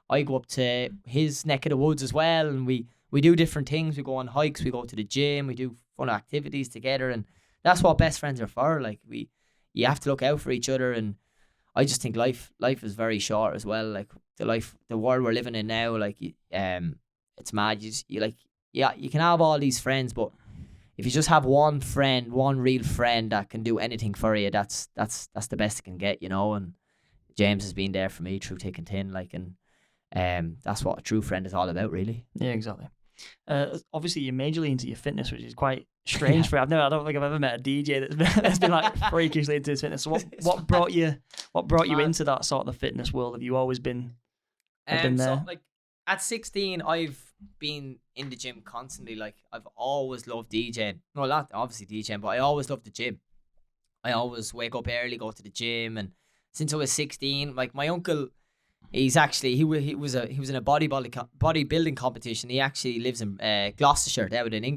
I go up to his neck of the woods as well, and we do different things. We go on hikes, we go to the gym, we do fun activities together, and that's what best friends are for. Like, you have to look out for each other, and I just think life is very short as well. Like, the world we're living in now, like, it's mad. You can have all these friends, but if you just have one real friend that can do anything for you, that's the best it can get, and James has been there for me through thick and thin, like, and that's what a true friend is all about, really. Yeah, exactly. Obviously you're majorly into your fitness, which is quite strange for you. I don't think I've ever met a DJ that's been like freakishly into his fitness. So what brought you into that sort of fitness world? Have you always been there? So, like, at 16, I've been in the gym constantly. Like, I've always loved DJing. No, not obviously DJing, but I always loved the gym. I always wake up early, go to the gym, and since I was 16, like, my uncle, he's actually he was in a bodybuilding competition. He actually lives in Gloucestershire, down in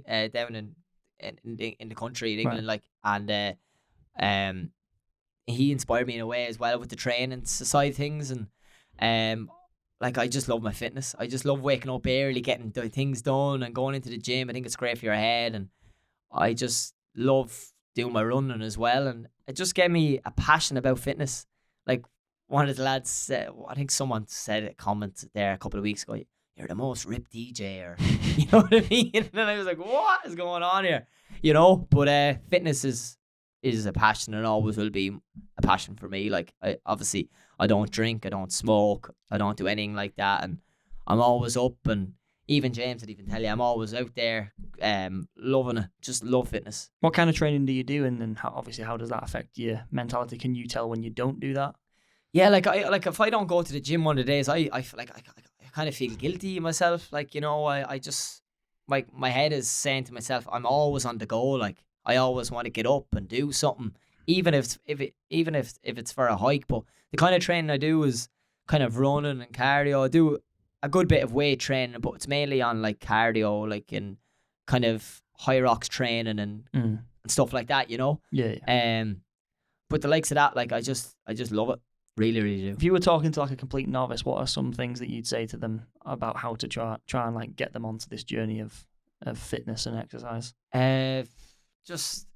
the country in England, right. Like, and he inspired me in a way as well with the training side of things, and like, I just love my fitness. I just love waking up early, getting things done, and going into the gym. I think it's great for your head, and I just love doing my running as well, and it just gave me a passion about fitness. Like, one of the lads said, I think someone said a comment there a couple of weeks ago, you're the most ripped DJ, or you know what I mean? And then I was like, what is going on here? But fitness is a passion, and always will be a passion for me. Like, I don't drink, I don't smoke, I don't do anything like that, and I'm always up, and even James would even tell you, I'm always out there, loving it, just love fitness. What kind of training do you do, and how does that affect your mentality? Can you tell when you don't do that? Yeah, like if I don't go to the gym one of the days, I kind of feel guilty myself. Like, I just, like, my head is saying to myself, I'm always on the go. Like, I always want to get up and do something, even if it's for a hike. But the kind of training I do is kind of running and cardio. I do a good bit of weight training, but it's mainly on like cardio, like in kind of high rocks training and stuff like that, Yeah. But the likes of that, like, I just love it. Really, really do. If you were talking to like a complete novice, what are some things that you'd say to them about how to try and like get them onto this journey of fitness and exercise? Just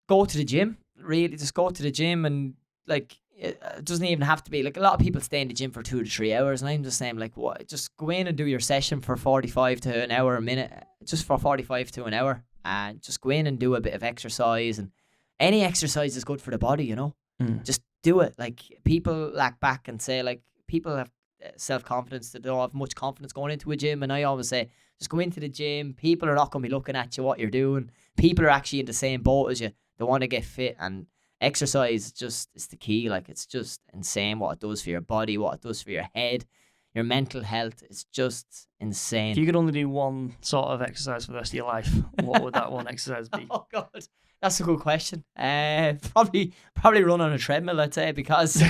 go to the gym. Really, just go to the gym, and like, it doesn't even have to be like, a lot of people stay in the gym for 2 to 3 hours, and I'm just saying, like, what? Just go in and do your session for 45 to an hour a minute, just for 45 to an hour, and just go in and do a bit of exercise. And any exercise is good for the body, Just do it. Like, people lack back and say, like, people have self-confidence, that don't have much confidence going into a gym. And I always say, just go into the gym. People are not going to be looking at you, what you're doing. People are actually in the same boat as you. They want to get fit, and exercise just is the key. Like, it's just insane what it does for your body, what it does for your head, your mental health. It's just insane. If you could only do one sort of exercise for the rest of your life, what would that one exercise be? Oh God, that's a good question. Probably run on a treadmill, I'd say, because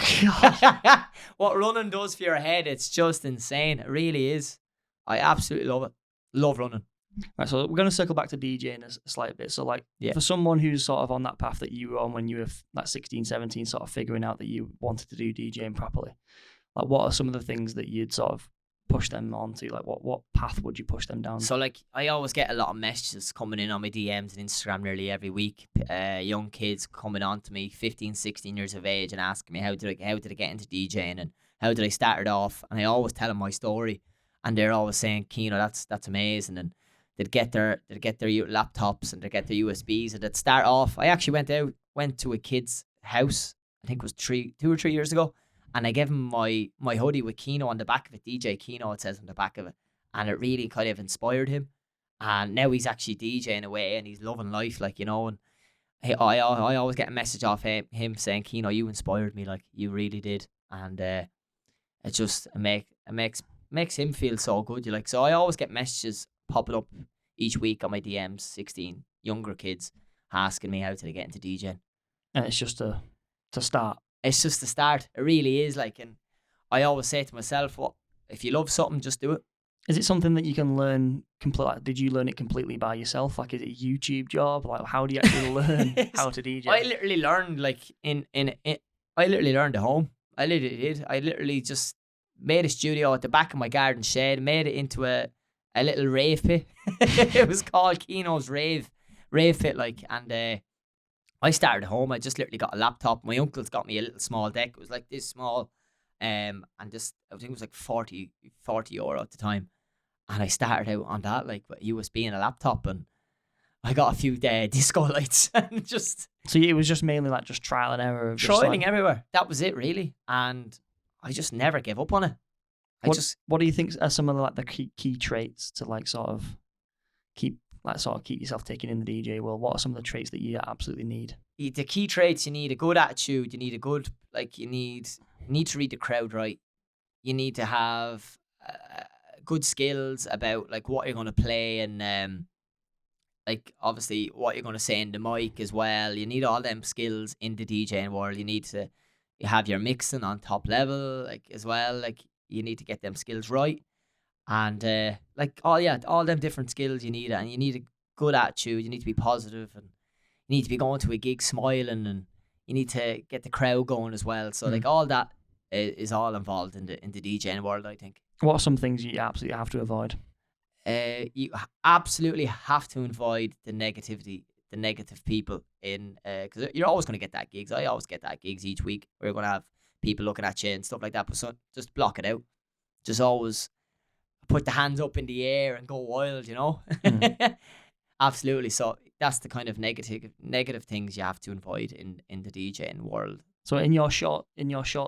what running does for your head, it's just insane. It really is. I absolutely love it. Love running. Right, so we're going to circle back to DJing a slight bit. So, like, for someone who's sort of on that path that you were on when you were like 16, 17, sort of figuring out that you wanted to do DJing properly, like, what are some of the things that you'd sort of push them onto? Like, what path would you push them down? So, like, I always get a lot of messages coming in on my DMs and Instagram nearly every week. Young kids coming on to me, 15, 16 years of age, and asking me how did I get into DJing and how did I start it off? And I always tell them my story, and they're always saying, Cianoo, that's amazing. And they'd get their laptops and they'd get their USBs, and they'd start off. I actually went to a kid's house, I think it was 2 or 3 years ago, and I gave him my hoodie with Cianoo on the back of it, DJ Cianoo, it says on the back of it, and it really kind of inspired him. And now he's actually DJing away and he's loving life, like, you know. And I always get a message off him saying, Cianoo, you inspired me, like, you really did. And it makes him feel so good. You like, so I always get messages popping up each week on my DMs, 16 younger kids asking me how to get into DJing. And it's just to start. It's just the start. It really is. Like, and I always say to myself, "What if you love something, just do it." Is it something that you can learn completely? Like, did you learn it completely by yourself? Like, is it a YouTube job? Like, how do you actually learn how to DJ? I literally learned like I literally learned at home. I literally did. I literally just made a studio at the back of my garden shed, made it into a little rave pit. It was called Cianoo's rave pit, like, and I started at home. I just literally got a laptop. My uncle's got me a little small deck. It was like this small, and just, I think it was like 40 euro at the time. And I started out on that, like, with USB and a laptop, and I got a few disco lights and just. So it was just mainly like just trial and error. Trialing everywhere. That was it, really. And I just never gave up on it. What do you think are some of the key traits to like sort of keep yourself taking in the DJ world? What are some of the traits that you absolutely need? The key traits: you need a good attitude. You need a good, like, you need to read the crowd right. You need to have good skills about like what you're going to play, and like, obviously what you're going to say in the mic as well. You need all them skills in the DJing world. You need to have your mixing on top level, like, as well. Like, you need to get them skills right. And like, all them different skills you need, and you need a good attitude. You need to be positive, and you need to be going to a gig smiling, and you need to get the crowd going as well. So like, all that is all involved in the DJing world, I think. What are some things you absolutely have to avoid? You absolutely have to avoid the negativity, the negative people in, because you're always going to get that gigs. I always get that gigs each week where you're going to have people looking at you and stuff like that. But so just block it out. Just always put the hands up in the air and go wild, you know. Absolutely. So that's the kind of negative things you have to avoid in the DJing world. So in your short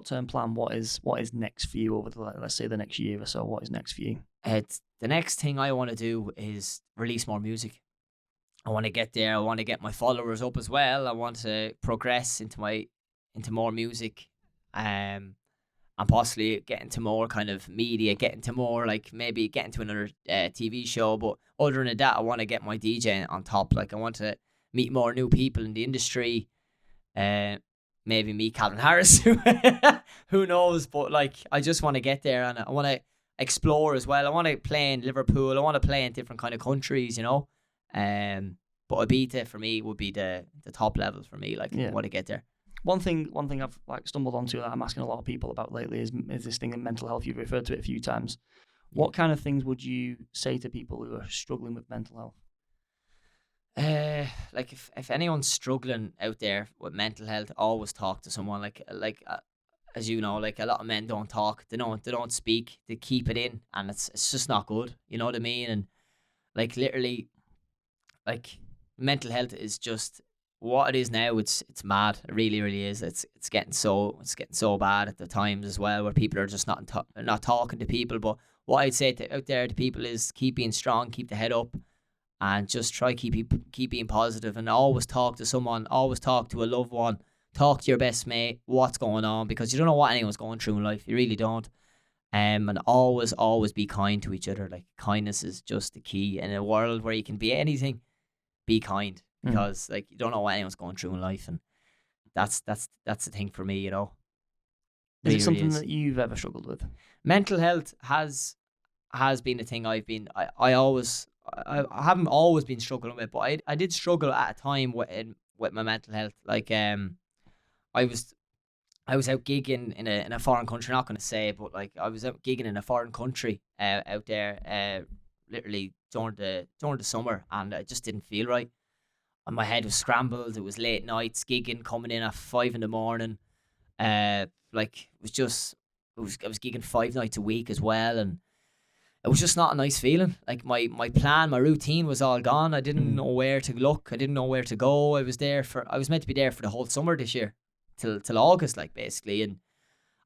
term plan, what is next for you over let's say the next year or so? What is next for you? The next thing I want to do is release more music. I want to get there. I want to get my followers up as well. I want to progress into more music, and possibly get into more kind of media, get into more, like, maybe get into another TV show. But other than that, I want to get my DJing on top. Like, I want to meet more new people in the industry. Maybe meet Calvin Harris. Who knows? But like, I just want to get there, and I want to explore as well. I want to play in Liverpool. I want to play in different kind of countries, you know. But Ibiza for me would be the top level for me. Like, I want to get there. One thing I've like stumbled onto that I'm asking a lot of people about lately is this thing of mental health. You've referred to it a few times. What kind of things would you say to people who are struggling with mental health? Like, if anyone's struggling out there with mental health, always talk to someone. Like as you know, like, a lot of men don't talk. They don't speak. They keep it in, and it's just not good. You know what I mean? And like, literally, like, mental health is just what it is now, it's mad. It really, really is. It's getting so bad at the times as well, where people are just not talking to people. But what I'd say out there to people is keep being strong, keep the head up, and just try keep being positive, and always talk to someone, always talk to a loved one, talk to your best mate, what's going on, because you don't know what anyone's going through in life. You really don't. And always be kind to each other. Like, kindness is just the key in a world where you can be anything. Be kind, because like, you don't know what anyone's going through in life, and that's the thing for me, you know. Is it something that you've ever struggled with? Mental health has been a thing I haven't always been struggling with, but I did struggle at a time with my mental health. Like, I was out gigging in a foreign country. Not going to say, but like, I was out gigging in a foreign country out there, literally during the summer, and I just didn't feel right. And my head was scrambled. It was late nights gigging, coming in at 5 a.m. Like, I was gigging 5 nights a week as well, and it was just not a nice feeling. Like, my plan, my routine was all gone. I didn't know where to look. I didn't know where to go. I was meant to be there for the whole summer this year, till August, like, basically, and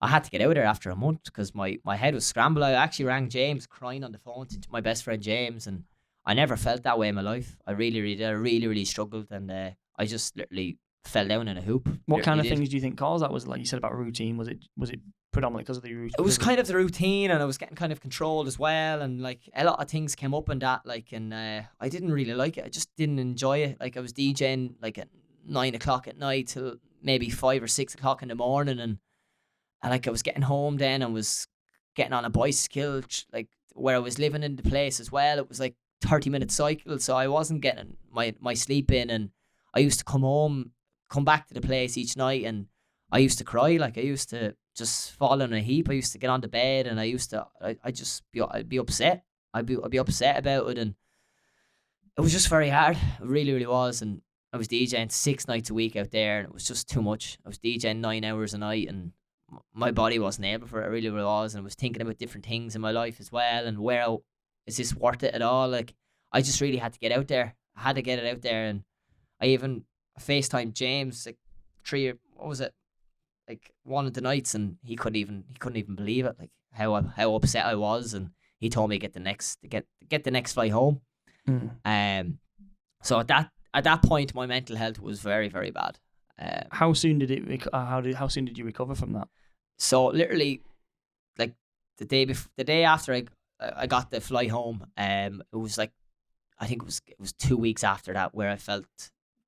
I had to get out of there after a month because my head was scrambled. I actually rang James, crying on the phone to my best friend James, and I never felt that way in my life. I really struggled, and I just literally fell down in a hoop. What kind of things do you think caused that? Was it, like you said about routine? Was it predominantly because of the routine? It was kind of the routine, and I was getting kind of controlled as well, and like, a lot of things came up in that, like, and I didn't really like it. I just didn't enjoy it. Like, I was DJing like at 9 o'clock at night till maybe 5 or 6 o'clock in the morning, and like, I was getting home then and was getting on a bicycle, like, where I was living in the place as well. It was like 30-minute cycle, so I wasn't getting my sleep in, and I used to come back to the place each night, and I used to cry. Like, I used to just fall in a heap. I used to get on the bed, and I'd be upset. I'd be upset about it, and it was just very hard. It really, really was. And I was DJing 6 nights a week out there, and it was just too much. I was DJing 9 hours a night, and my body wasn't able for it. It really, really was. And I was thinking about different things in my life as well, and is this worth it at all? Like, I just really had to get out there. I had to get it out there, and I even FaceTimed James like one of the nights, and he couldn't even believe it, like how upset I was, and he told me get the next flight home. So at that point, my mental health was very, very bad. How soon did you recover from that? So literally, like, the day after I got the flight home, it was like, I think it was 2 weeks after that where I felt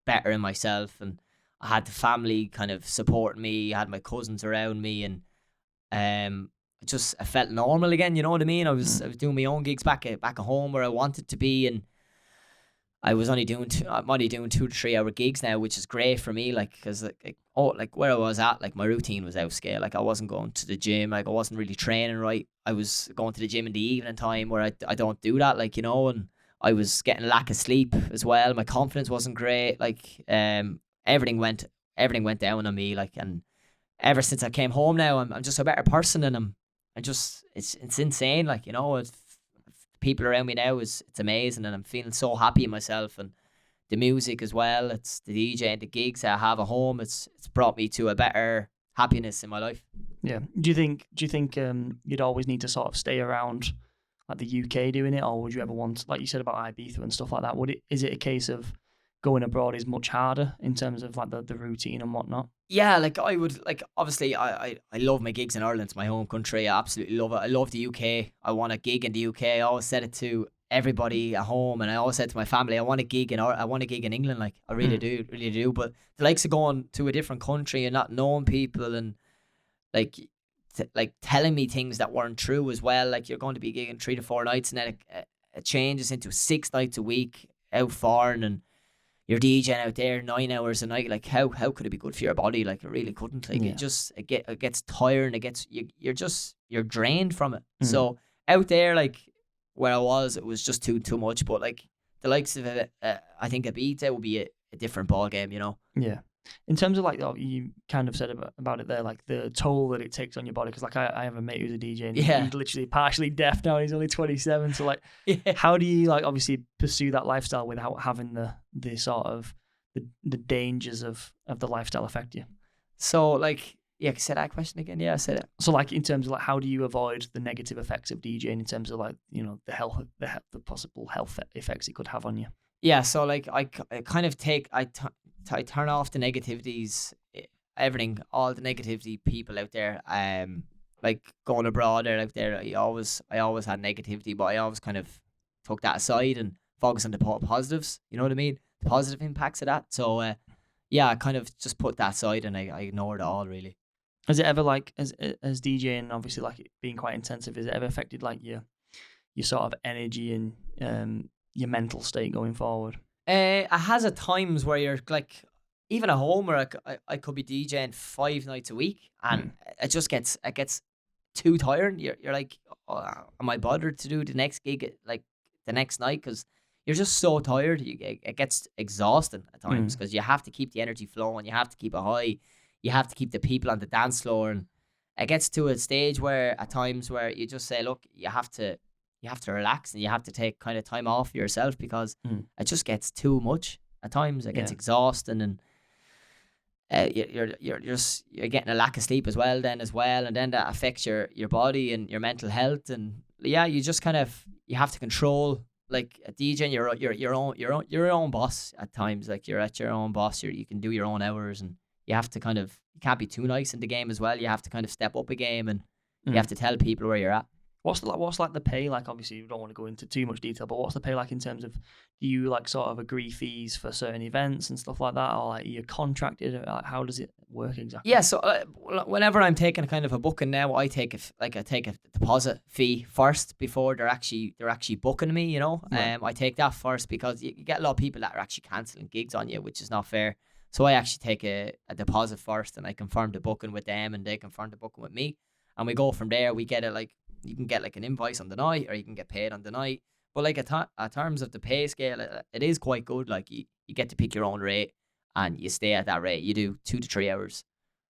better in myself, and I had the family kind of supporting me. I had my cousins around me, and I felt normal again. You know what I mean? I was doing my own gigs back at home where I wanted to be, and I'm only doing 2 to 3 hour gigs now, which is great for me. Like, because like where I was at, like, my routine was out of scale. Like, I wasn't going to the gym. Like, I wasn't really training right. I was going to the gym in the evening time where I don't do that. Like, you know, and I was getting lack of sleep as well. My confidence wasn't great. Like, everything went down on me. Like, and ever since I came home now, I'm just a better person, and it's insane. Like, you know, people around me now, it's amazing, and I'm feeling so happy in myself, and the music as well. It's the DJ and the gigs I have at home. It's brought me to a better happiness in my life. Yeah. Do you think you'd always need to sort of stay around like the UK doing it, or would you ever want, like you said about Ibiza and stuff like that? Is it a case of going abroad is much harder in terms of like the routine and whatnot? Yeah, like, I would, like, obviously I love my gigs in Ireland. It's my home country. I absolutely love it. I love the UK. I want a gig in the UK. I always said it to everybody at home, and I always said to my family, I want a gig in England. Like, I really do. But the likes of going to a different country and not knowing people, and like telling me things that weren't true as well. Like, you're going to be gigging 3 to 4 nights, and then it changes into 6 nights a week out foreign, and you're DJing out there 9 hours a night. Like, how could it be good for your body? Like, it really couldn't. Like, it gets tired, and you're drained from it. So out there, like where I was, it was just too much. But like, the likes of it, I think Ibiza would be a different ball game, you know. Yeah. In terms of like, you kind of said about it there, like the toll that it takes on your body. Because like, I have a mate who's a DJ, and he's literally partially deaf now. He's only 27. So like, how do you like obviously pursue that lifestyle without having the sort of the dangers of the lifestyle affect you? So like, yeah, say that question again. Yeah, I said it. So like in terms of like how do you avoid the negative effects of DJing in terms of like, you know, the possible health effects it could have on you? Yeah, so like I kind of I turn off the negativities, everything, all the negativity people out there. Like going abroad or out there, I always had negativity, but I always kind of took that aside and focus on the positives. You know what I mean? The positive impacts of that. So yeah, I kind of just put that aside and I ignored it all really. Has it ever like as DJing obviously like it being quite intensive, has it ever affected like your sort of energy and your mental state going forward? It has at times where you're like, even at home where I could be DJing 5 nights a week and it gets too tiring. You're like, oh, am I bothered to do the next gig like the next night? Because you're just so tired. It gets exhausting at times because you have to keep the energy flowing. You have to keep it high. You have to keep the people on the dance floor, and it gets to a stage where at times where you just say, look, you have to relax and you have to take kind of time off yourself because it just gets too much at times. It gets exhausting, and you're getting a lack of sleep as well, and then that affects your body and your mental health. And yeah, you just kind of, you have to control, like a DJ, you're your own boss at times. Like you're at your own boss. You can do your own hours, and you have to kind of, you can't be too nice in the game as well. You have to kind of step up a game, and you have to tell people where you're at. What's like the pay like? Obviously, you don't want to go into too much detail, but what's the pay like in terms of, do you like sort of agree fees for certain events and stuff like that, or like you're contracted? Like, how does it work exactly? Yeah, so whenever I'm taking a kind of a booking now, I take a deposit fee first before they're actually booking me. You know, Right. I take that first because you get a lot of people that are actually cancelling gigs on you, which is not fair. So I actually take a deposit first, and I confirm the booking with them, and they confirm the booking with me, and we go from there. We get it like, you can get like an invoice on the night, or you can get paid on the night. But like at terms of the pay scale, it is quite good. Like you get to pick your own rate, and you stay at that rate. You do 2 to 3 hours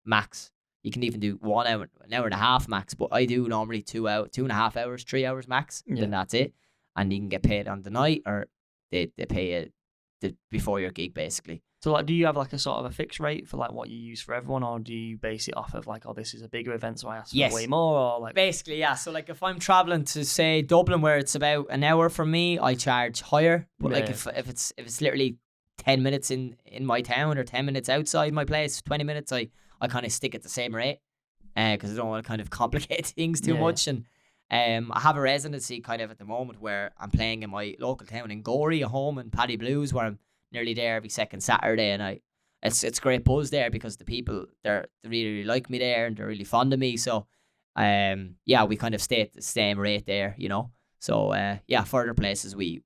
max. You can even do 1 hour, an hour and a half max. But I do normally 2.5 hours, 3 hours max. Yeah. Then that's it. And you can get paid on the night, or they pay you before your gig basically. So like, do you have like a sort of a fixed rate for like what you use for everyone, or do you base it off of like, oh, this is a bigger event, so I ask for way more, or like? Basically, yeah. So like, if I'm traveling to say Dublin, where it's about an hour from me, I charge higher. But like if it's literally 10 minutes in my town, or 10 minutes outside my place, 20 minutes, I kind of stick at the same rate, because I don't want to kind of complicate things too much. And I have a residency kind of at the moment where I'm playing in my local town in Gorey, a home in Paddy Blues, where I'm nearly there every second Saturday, and it's great buzz there because the people they really like me there, and they're really fond of me. So yeah, we kind of stay at the same rate there, you know. So yeah, further places we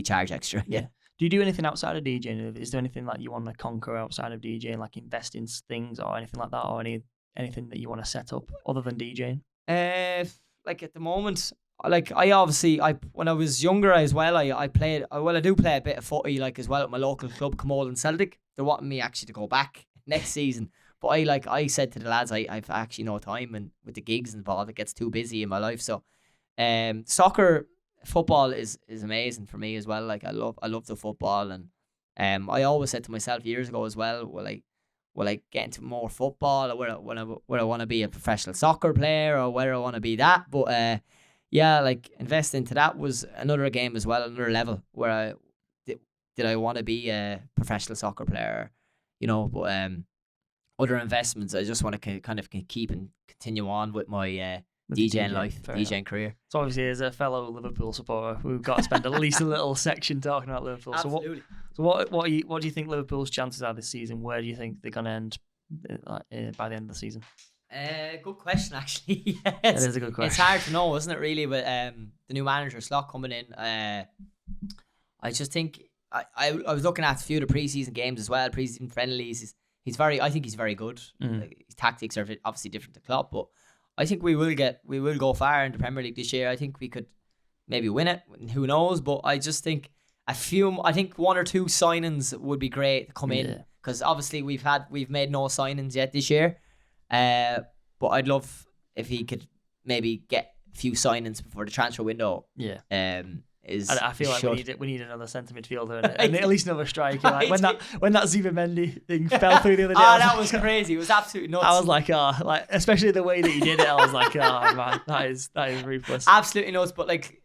charge extra. Yeah. Do you do anything outside of DJing? Is there anything like you want to conquer outside of DJing, like invest in things or anything like that, or anything that you want to set up other than DJing? Like at the moment, like when I was younger as well, I do play a bit of footy like as well at my local club, Camole and Celtic. They're wanting me actually to go back next season, but I said to the lads, I've actually no time, and with the gigs involved, it gets too busy in my life. So football is amazing for me as well. Like I love the football, and I always said to myself years ago as well, will I get into more football, or where I want to be a professional soccer player, or where I want to be that. But yeah, like investing into that was another game as well, another level where I did I want to be a professional soccer player, you know. But other investments, I just want to kind of keep and continue on with my DJing life, DJing career. So obviously, as a fellow Liverpool supporter, we've got to spend at least a little section talking about Liverpool. Absolutely. So what do you think Liverpool's chances are this season? Where do you think they're going to end by the end of the season? Good question, actually. It is a good question. It's hard to know, isn't it, really, with the new manager Slot coming in. I just think I was looking at a few of the preseason games as well, preseason friendlies. I think he's very good. Like, his tactics are obviously different to Klopp, but I think we will go far in the Premier League this year. I think we could maybe win it. Who knows? But I just think I think 1 or 2 signings would be great to come in, because obviously we've made no signings yet this year. But I'd love if he could maybe get a few signings before the transfer window. Yeah. is. I feel like we need another centre midfielder and at least another striker. Like when that Zubimendi thing fell through the other day. That was crazy. It was absolutely nuts. I was like, especially the way that he did it. I was like, man, that is ruthless. Absolutely nuts. But like,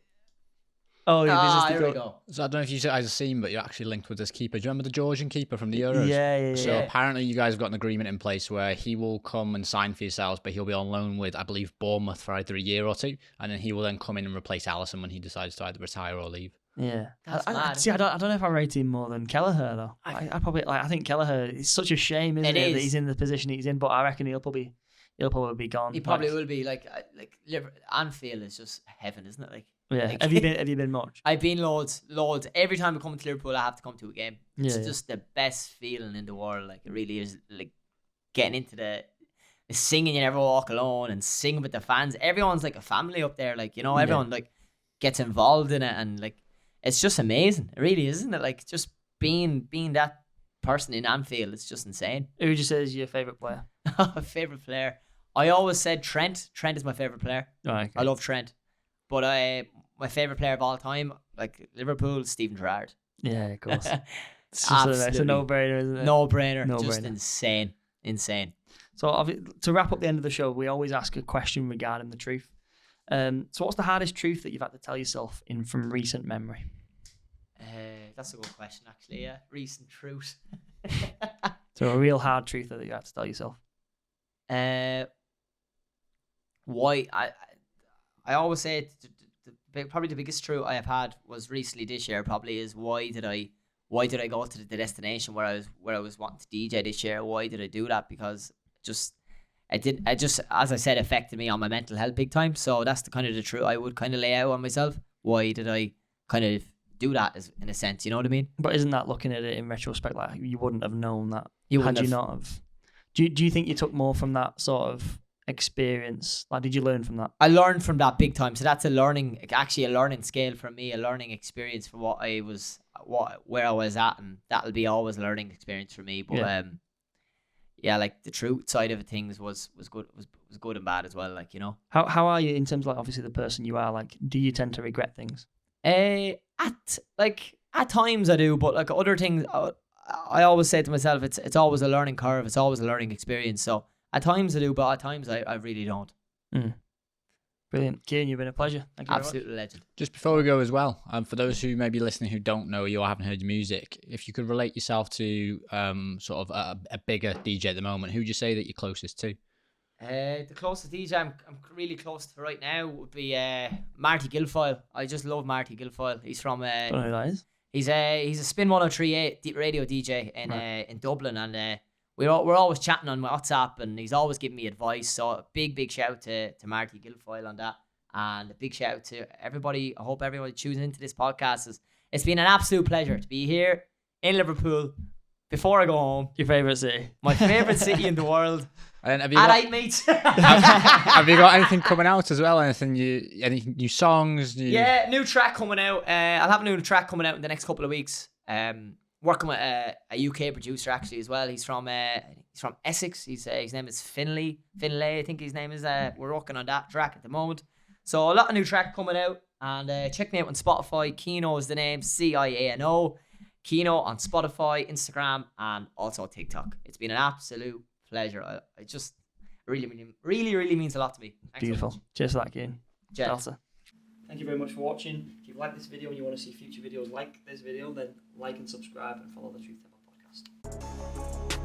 here we go. So I don't know if you guys have seen, but you're actually linked with this keeper. Do you remember the Georgian keeper from the Euros? Yeah. So apparently you guys have got an agreement in place where he will come and sign for yourselves, but he'll be on loan with, I believe, Bournemouth for either a year or two, and then he will then come in and replace Alisson when he decides to either retire or leave. Yeah, I don't know if I rate him more than Kelleher though. I think Kelleher. It's such a shame, isn't it, that he's in the position he's in. But I reckon he'll probably be gone. He probably will be. Like Anfield is just heaven, isn't it? Like. Yeah. Like, have you been much? I've been loads. Every time I come to Liverpool, I have to come to a game. It's just the best feeling in the world. Like it really is. Like getting into the singing, you never walk alone, and singing with the fans. Everyone's like a family up there. Like everyone like gets involved in it, and like it's just amazing. It really is, isn't it? Like just being that person in Anfield, it's just insane. Who would you say is your favourite player? Favorite player? I always said Trent. Trent is my favourite player. Oh, okay. I love Trent. But my favourite player of all time, like Liverpool, Steven Gerrard. Yeah, of course. It's a no-brainer, isn't it? No-brainer. No-brainer. Just insane. So to wrap up the end of the show, we always ask a question regarding the truth. So what's the hardest truth that you've had to tell yourself from recent memory? That's a good question, actually. Yeah, recent truth. So a real hard truth that you had to tell yourself. Why I always say probably the biggest truth I have had was recently this year. Probably is why did I go to the destination where I was wanting to DJ this year? Why did I do that? Because it just as I said affected me on my mental health big time. So that's the kind of the truth I would kind of lay out on myself. Why did I kind of do that in a sense? You know what I mean? But isn't that looking at it in retrospect like you wouldn't have known that had you not have? Do you think you took more from that sort of experience? Like, did you learn from that? I learned from that big time. So that's a learning scale for me, a learning experience for where I was at, and that'll be always a learning experience for me. But like the truth side of things was good and bad as well. Like, you know, how are you in terms of like obviously the person you are? Like, do you tend to regret things? At times I do, but like other things, I always say to myself, it's always a learning curve. It's always a learning experience. So. At times I do, but at times I really don't. Brilliant. Cian, you've been a pleasure. Thank you. Absolute legend. Just before we go as well, for those who may be listening who don't know you or haven't heard your music, if you could relate yourself to sort of a bigger DJ at the moment, who would you say that you're closest to? The closest DJ I'm really close to right now would be Marty Guilfoyle. I just love Marty Guilfoyle. He's from... I don't know who that is. He's a Spin 103.8 radio DJ in Dublin, and... We're always chatting on WhatsApp, and he's always giving me advice. So a big shout to Marty Guilfoyle on that, and a big shout out to everybody. I hope everybody tunes into this podcast. It's been an absolute pleasure to be here in Liverpool. Before I go home, your favourite city, my favourite city in the world. And have you mates. have you got anything coming out as well? Any new songs? Yeah, new track coming out. I'll have a new track coming out in the next couple of weeks. Working with a UK producer actually as well. He's from Essex. His name is Finlay, I think his name is. We're working on that track at the moment. So a lot of new track coming out, and check me out on Spotify. Cianoo is the name, Ciano. Cianoo on Spotify, Instagram, and also TikTok. It's been an absolute pleasure. It just really means a lot to me. Thanks. Beautiful. So Cheers for that, Cian. Cheers. Thank you very much for watching. If you've liked this video and you want to see future videos like this video, then like and subscribe and follow the Truth Ever podcast.